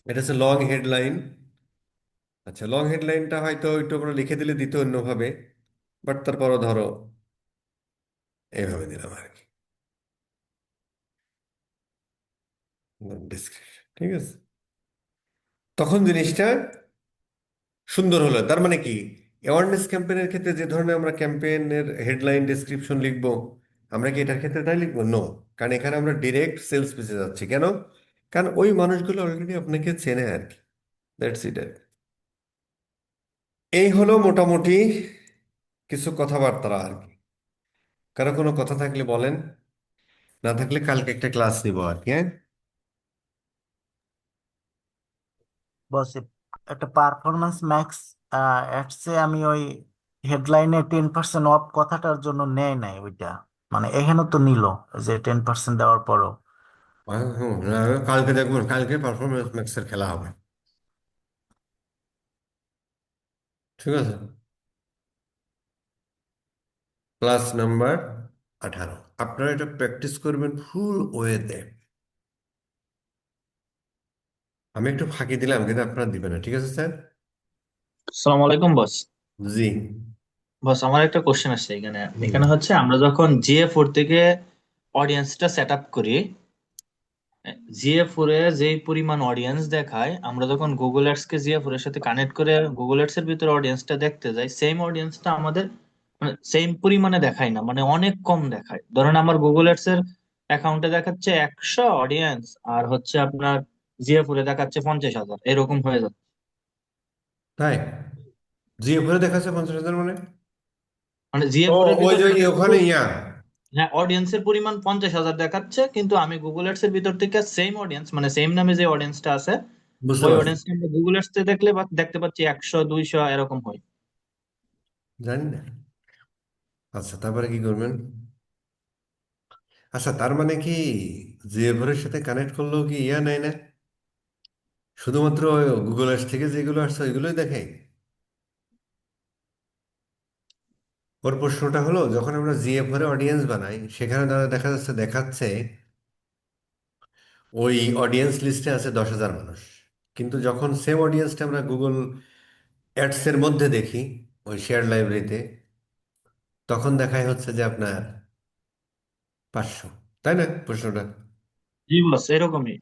এটা হচ্ছে লং হেডলাইন। আচ্ছা, লং হেডলাইনটা হয়তো একটু আমরা লিখে দিলে দিত অন্যভাবে, বাট তারপরও ধরো এইভাবে দিলাম আর কি, ডেসক্রিপশন, ঠিক আছে। তখন জিনিসটা সুন্দর হলো। তার মানে কি, অ্যাওয়ারনেস ক্যাম্পেইনের ক্ষেত্রে যে ধরনের আমরা ক্যাম্পেইনের হেডলাইন ডেসক্রিপশন লিখবো, আমরা কি এটার ক্ষেত্রে তাই লিখবো? নো। কারণ এখানে আমরা ডিরেক্ট সেলস পেজে যাচ্ছি। কেন? কারণ ওই মানুষগুলো অলরেডি আপনাকে চেনে আর কি। That's it. এই হলো মোটামুটি কিছু কথাবার্তা আর কি। কারো কোনো কথা থাকলে বলেন, না থাকলে কালকে একটা ক্লাস নিবো আর কি, হ্যাঁ। বস, একটা পারফরমেন্স ম্যাক্স অ্যাডসে আমি ওই হেডলাইনে 10% অফ কথাটার জন্য নেয় নাই ওইটা। মানে এখানে তো নিল যে 10% দেওয়ার পরও। হুম, কালকে দেখবেন, কালকে পারফরমেন্স ম্যাক্সের খেলা হবে। ঠিক আছে। Class number 18। আপনারা এটা প্র্যাকটিস করবেন ফুল ওয়েতে। আমি একটু ফাঁকি দিলাম, কিন্তু আপনারা দিবেন না, ঠিক আছে স্যার? আসসালামু আলাইকুম বস। জি। বস, আমার একটা কোশ্চেন আছে এখানে। হুম। এখানে হচ্ছে আমরা যখন জিএ4 থেকে অডিয়েন্সটা সেট আপ করি, জিএ4 এ যেই পরিমাণ অডিয়েন্স দেখায়, আমরা যখন গুগল অ্যাডস কে জিএ4 এর সাথে কানেক্ট করে গুগল অ্যাডস এর ভিতরে অডিয়েন্সটা দেখতে যাই, সেম অডিয়েন্সটা আমাদের মানে সেম পরিমাণে দেখায় না, মানে অনেক কম দেখায়। ধরেন আমার গুগল অ্যাডস এর অ্যাকাউন্টে দেখাচ্ছে 100 অডিয়েন্স, আর হচ্ছে আপনার জিএ4 এ দেখাচ্ছে 50,000, এরকম হয়ে যাচ্ছে। তাই? জি, ওখানে দেখাচ্ছে 50,000 মানে? মানে ও, জিএ4 এর ওই ভিতরে যে দেখা শুধু, ওখানে হ্যাঁ, অডিয়েন্সের পরিমাণ 50,000 দেখাচ্ছে, কিন্তু আমি গুগল অ্যাডস এর ভিতর থেকে সেম অডিয়েন্স, মানে সেম নামে যে অডিয়েন্সটা আছে, বুঝতে ওই পারছি। অডিয়েন্সটা আমরা গুগল অ্যাডস এ দেখলে বা দেখতে পাচ্ছি 100 200 এরকম হয়। জানি না। আচ্ছা, তারপরে কি করবেন? আচ্ছা, তার মানে কি, যে এভারের সাথে কানেক্ট করলেও কি নেয় না? শুধুমাত্র গুগল অ্যাপস থেকে যেগুলো আসছে ওইগুলোই দেখে? ওর প্রশ্নটা হলো, যখন আমরা জিএফ এর অডিয়েন্স বানাই, সেখানে দেখা যাচ্ছে, দেখাচ্ছে ওই অডিয়েন্স লিস্টে আছে 10,000 মানুষ। কিন্তু যখন সেম অডিয়েন্সটা আমরা গুগল অ্যাডস এর মধ্যে দেখি, ওই শেয়ার লাইব্রেরিতে, তখন দেখায় হচ্ছে যে আপনার 500। তাই না প্রশ্নটা? জি বস, এরকমই।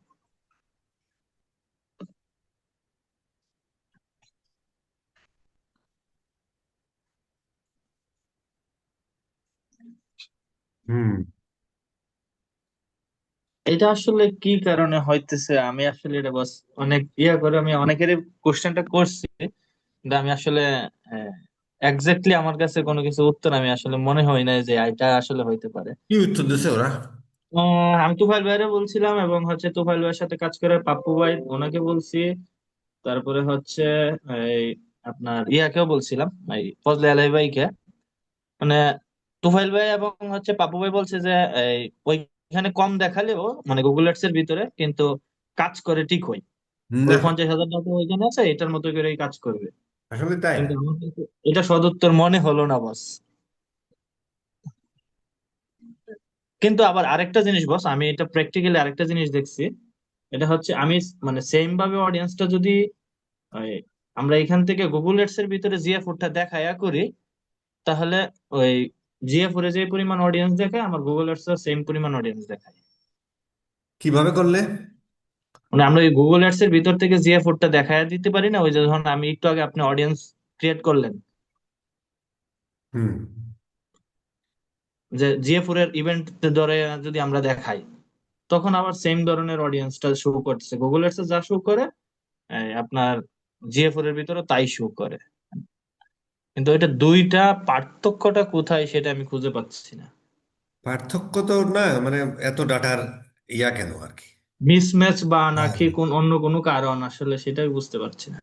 হুম। এটা আসলে কি কারণে হইতেছে, আমি আসলে এটা বস অনেক ইয়া করে আমি অনেকেরই কোশ্চেনটা করছি, কিন্তু আমি আসলে এক্স্যাক্টলি আমার কাছে কোনো কিছু উত্তর আমি আসলে মনে হয় না যে এটা আসলে হইতে পারে। কি উত্তর দিছে ওরা? আমি তুফাইল ভাইরে বলছিলাম, এবং হচ্ছে তুফাইল ভাইয়ের সাথে কাজ করে পাপ্পু ভাই, ওনাকে বলছি। তারপরে হচ্ছে এই আপনার ইয়াকেও বলছিলাম, এই ফজলে আলাই ভাইকে। মানে তুফাইল ভাই এবং হচ্ছে পাপ্পু ভাই বলছে যে এই ওইখানে কম দেখালেও, মানে গুগল অ্যাডস এর ভিতরে কিন্তু কাজ করে ঠিক হয়। ওই না, 50,000 টাকা ওইখানে আছে, এটার মতো করেই কাজ করবে। আসলে তাই। কিন্তু আমার কাছে এটা সদুত্তর মনে হলো না বস। কিন্তু আবার আরেকটা জিনিস বস, আমি এটা প্র্যাকটিক্যালি আরেকটা জিনিস দেখছি। এটা হচ্ছে আমি মানে সেম ভাবে অডিয়েন্সটা যদি ওই আমরা এখান থেকে গুগল এডস এর ভিতরে জিএফ4টা দেখায়া করি, তাহলে ওই জিএফ4 এ যে পরিমাণ অডিয়েন্স দেখায়, আমার গুগল এডস এর সেম পরিমাণ অডিয়েন্স দেখায়। কিভাবে করলে? মানে আমরা ওই গুগল এডস এর ভিতর থেকে জিএফ4টা দেখায়া দিতে পারি না, ওই যে ধরুন আমি একটু আগে আপনি অডিয়েন্স ক্রিয়েট করলেন, হুম। যে জিএফ4 এর ইভেন্ট ধরে যদি আমরা দেখাই, তখন আবার সেম ধরনের অডিয়েন্সটা শো করতেছে গুগল এডস এ যা শো করে, আপনার জিএফ4 এর ভিতরে তাই শো করে। কিন্তু এটা দুইটা পার্থক্যটা কোথায় সেটা আমি খুঁজে পাচ্ছি না। পার্থক্য তো না, মানে এত ডাটার কেন আর কি। মিসম্যাচ বা হ্যাঁ। নাকি কোন অন্য কোনো কারণ, আসলে সেটাই বুঝতে পারছি না।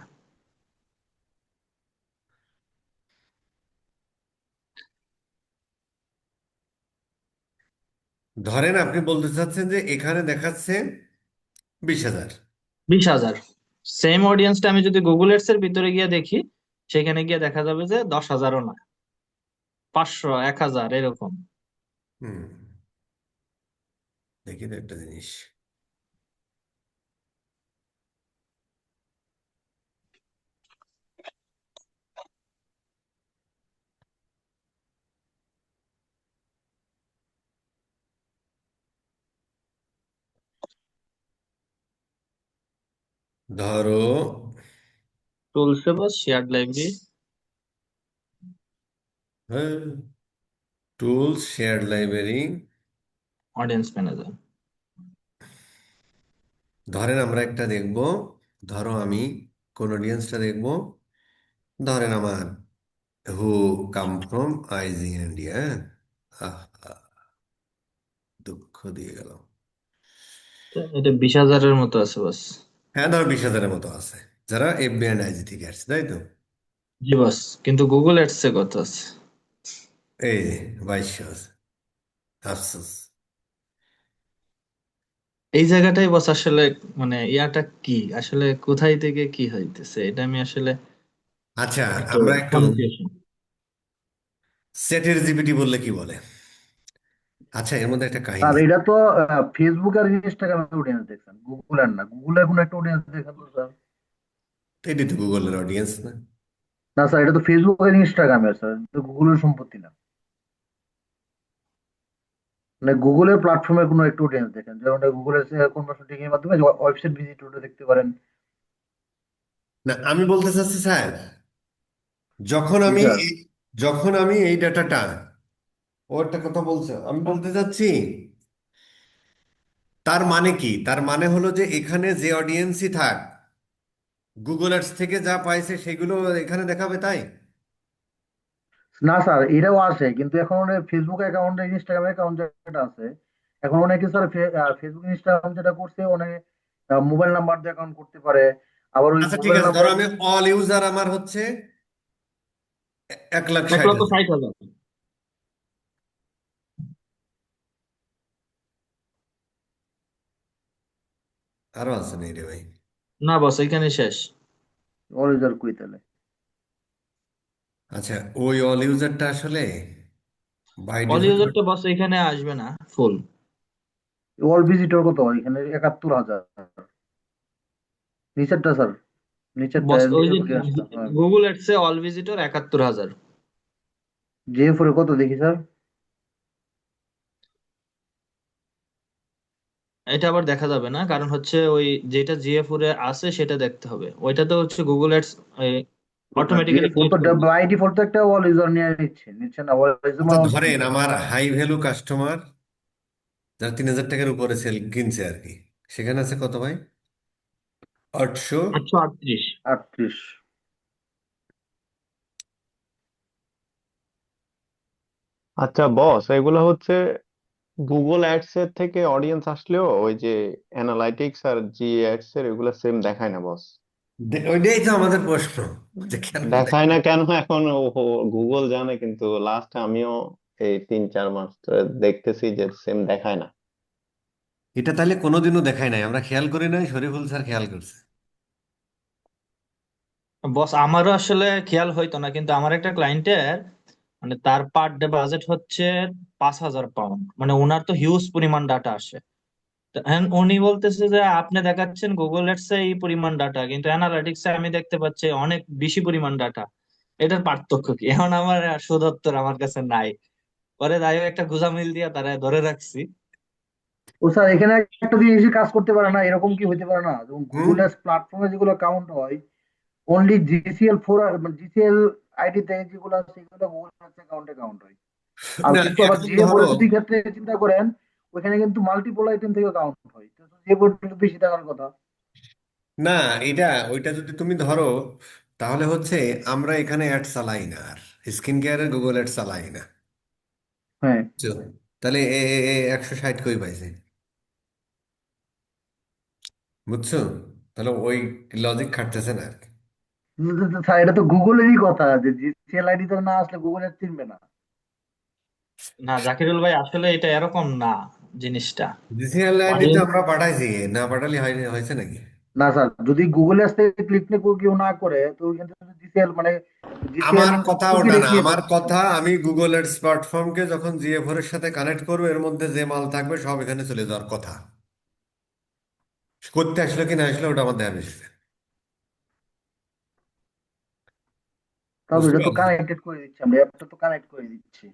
ধরেন আপনি বলতে চাচ্ছেন যে এখানে দেখাচ্ছে 20,000। 20,000। সেম অডিয়েন্সটা আমি যদি গুগল এডস এর ভিতরে গিয়ে দেখি, সেখানে গিয়ে দেখা যাবে যে 10,000ও না, 500, 1,000 এরকম। হুম, দেখি তো একটা জিনিস। ধরো, টুলসে বা শেয়ার্ড লাইব্রেরি, হ্যাঁ, tools, shared library. Audience manager. ধরেন আমরা একটা দেখব, ধরো আমি কোন অডিয়েন্সটা দেখব, ধরেন আমার হু কাম ফ্রম আইজি ইন্ডিয়া। দুঃখ দিয়ে গেল। এটা 20,000-এর মতো আছে বাস। হ্যাঁ, ধরো 20,000-এর মতো আছে, যারা এফবি অ্যান্ড আইজি থেকে আসছে, তাই তো? জি বাস, কিন্তু গুগল এডস এ কত আছে? এই যে 2200 আছে। আফসোস। এই জায়গাটাই বস আসলে, মানে ইয়াটা কি আসলে, কোথায় থেকে কি হইতেছে, এটা আমি আসলে আচ্ছা, একটু আমরা একটু কনফিউশন। চ্যাটের জিপিটি বললে কি বলে। আচ্ছা, এর মধ্যে একটা আর কাহিনী। এটা তো ফেসবুক আর ইনস্টাগ্রামে অডিয়েন্স দেখছেন, গুগলের না। গুগলের কোনো একটা অডিয়েন্স দেখেন তো স্যার। এটি তো গুগলের অডিয়েন্স না? না স্যার, এটা তো ফেসবুক আর ইনস্টাগ্রামের স্যার, এটা তো গুগলের সম্পত্তি না। মানে গুগলের প্ল্যাটফর্মে কোনো একটা অডিয়েন্স দেখেন, যেমন গুগলের কনভার্সেটিং এর মাধ্যমে ওয়েবসাইট ভিজিট দেখতে পারেন। না, আমি বলতে চাচ্ছি স্যার, যখন জি আমি স্যার। যখন আমি এই ডাটাটা, ও একটা কথা বলছে, আমি বলতে চাচ্ছি তার মানে কি, তার মানে হলো যে এখানে যে অডিয়েন্সই থাক, গুগল অ্যাডস থেকে যা পাইছে সেগুলো এখানে দেখাবে, তাই? না স্যার, এটাও আসে, কিন্তু এখন ফেসবুক অ্যাকাউন্ট, ইনস্টাগ্রাম অ্যাকাউন্ট যেটা আছে, এখন অনেকে স্যার ফেসবুক ইনস্টাগ্রাম যেটা করছে, অনেকে মোবাইল নাম্বার দিয়ে অ্যাকাউন্ট করতে পারে। আবার ওই আচ্ছা ঠিক মোবাইল আছে, ধরো নাম্বার। আমি অল ইউজার আমার হচ্ছে 1,60,000। 1,60,000। আরো আছে নেই রে ভাই? না বস, এখানে শেষ। অরিজার কই তাহলে? আচ্ছা, ওই অল ইউজারটা আসলে বাই অল ডিফল্ট। ইউজারটা বস এখানে আসবে না ফুল। অল ভিজিটর কত এখানে? 71,000। নিচেরটা স্যার, নিচেরটা বস ওই যে অডিয়েন্সটা, হ্যাঁ। গুগল এডসে অল ভিজিটর 71,000। জে ফোরে কত দেখি স্যার? এটা আবার দেখা যাবে না, কারণ হচ্ছে ওই যেটা জিএফ এ আছে সেটা দেখতে হবে, ওইটা তো হচ্ছে গুগল এডস জে অটোমেটিক্যালি ফোর ক্রিয়েট তো করবে। বাই ডিফল্ট তো একটা অল ইউজার নিয়ে নিচ্ছে না, অল ইউজার আচ্ছা মানে অন্তত ধরেন নিচ্ছে না। আমার হাই ভ্যালু কাস্টমার, যারা 3,000 টাকার উপরে সেল কিনছে আর কি, সেখানে আছে কত ভাই? 800। 838। 38। আচ্ছা বস, এগুলো হচ্ছে গুগল অ্যাডস এর থেকে অডিয়েন্স আসলেও ওই যে অ্যানালাইটিক্স আর জি অ্যাডস এর এগুলো সেম দেখায় না বস। ওইটাই তো আমাদের প্রশ্ন, যে কেন দেখায় না দেখায়? কেন এখন গুগল জানে, কিন্তু লাস্ট আমিও এই 3-4 মাস ধরে দেখতেছি যে সেম দেখায় না। এটা তাহলে কোনোদিনও দেখায় নাই, আমরা খেয়াল করি নাই, শরীফুল স্যার খেয়াল করছে। বস আমারও আসলে খেয়াল হইতো না, কিন্তু আমার একটা ক্লায়েন্টের, মানে তার পার ডে বাজেট হচ্ছে 5,000 পাউন্ড, মানে ওনার তো হিউজ পরিমাণ ডাটা আসে। তো উনি বলতেছে যে আপনি দেখাচ্ছেন গুগল এডস এই পরিমাণ ডাটা, কিন্তু অ্যানালিটিক্স আমি দেখতে পাচ্ছি অনেক বেশি পরিমাণ ডাটা। এটার পার্থক্য কি? এখন আমার সুদত্তর আমার কাছে নাই। পরে যাই হোক একটা গুজামিল দিয়ে তারা ধরে রাখছি। ও স্যার, এখানে একটা জিনিস কাজ করতে পারে না, এরকম কি হইতে পারে না, যেমন হুম। গুগল প্ল্যাটফর্মে যেগুলো কাউন্ট হয়, অনলি জিসিএল ফোর, মানে জিসিএল আইডি থেকে যেগুলো আছে সেগুলো গুগল অ্যাকাউন্টে কাউন্ট হয়। আর না, কিন্তু আবার এখন জিএ ধরো, ফোরে যদি ক্ষেত্রে চিন্তা করেন, ওইখানে কিন্তু মাল্টিপল আইটেম থেকে কাউন্ট হয়, তো জিএ ফোর বেশি থাকার কথা। না, এটা ওইটা যদি তুমি ধরো, তাহলে হচ্ছে আমরা এখানে অ্যাড চালাই না, আর স্কিন কেয়ারের গুগল অ্যাড চালাই না। হ্যাঁ। বুঝছো? তাহলে 160 কই পাইছে? বুঝছো? তাহলে ওই লজিক খাটতেছে না আর কি। স্যার, এটা তো গুগলেরই কথা, যে জিসিএল আইডি তো না আসলে গুগল চিনবে না। না জাকিরুল ভাই, আসলে এটা এরকম না। জিনিসটা। জিসিএল আইডি তো অডিয়েন্স আমরা পাঠাইছি, না পাঠালে হয়েছে নাকি? না স্যার, যদি গুগল অ্যাডস থেকে ক্লিক নিয়ে কেউ না করে, তো ওইখান থেকে জিসিএল মানে জিসিএল আমার কথা কুকি ওটা না, রেখে। আমার কথা আমি গুগল এডস প্ল্যাটফর্মকে যখন জিএফওর এর সাথে কানেক্ট করবো, এর মধ্যে যে মাল থাকবে সব এখানে চলে যাওয়ার কথা। করতে আসলো কি না আসলো ওটা আমার দেখার বিষয় না। তাহলে বুঝতে এটা তো পারছি। কানেক্টেড করে দিচ্ছি, আমরা অ্যাপটা তো কানেক্ট করে দিচ্ছি।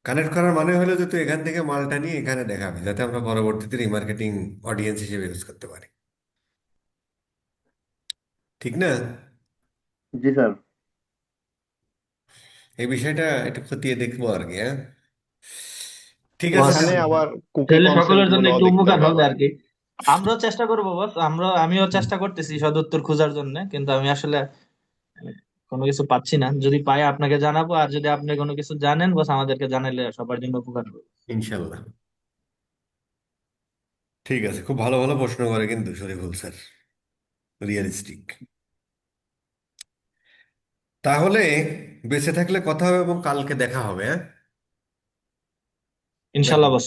কানেক্ট করার মানে হলো যে তুই এখান থেকে মালটা নিয়ে এখানে দেখাবি, যাতে আমরা পরবর্তীতে রিমার্কেটিং অডিয়েন্স হিসেবে ইউজ করতে পারি। ঠিক না? জি স্যার। এই বিষয়টা একটু খতিয়ে দেখবো আর কি, হ্যাঁ। ঠিক আছে। বস, ওখানে আবার কুকি তাহলে কনসেন্ট সকলের জন্য গুলো একটু দেখতে উপকার হবে হবে আবার। আর কি। আমরাও চেষ্টা করবো বস, আমিও চেষ্টা করতেছি সদুত্তর খোঁজার জন্য, কিন্তু আমি আসলে কোনো কিছু পাচ্ছি না। যদি পাই আপনাকে জানাবো, আর যদি আপনি কোনো কিছু জানেন বস আমাদেরকে জানালে সবার জন্য উপকার হবে। ইনশাল্লাহ। ঠিক আছে, খুব ভালো ভালো প্রশ্ন করে কিন্তু শরীফুল স্যার, রিয়েলিস্টিক। তাহলে বেঁচে থাকলে কথা হবে এবং কালকে দেখা হবে, হ্যাঁ। ইনশাল্লাহ বস।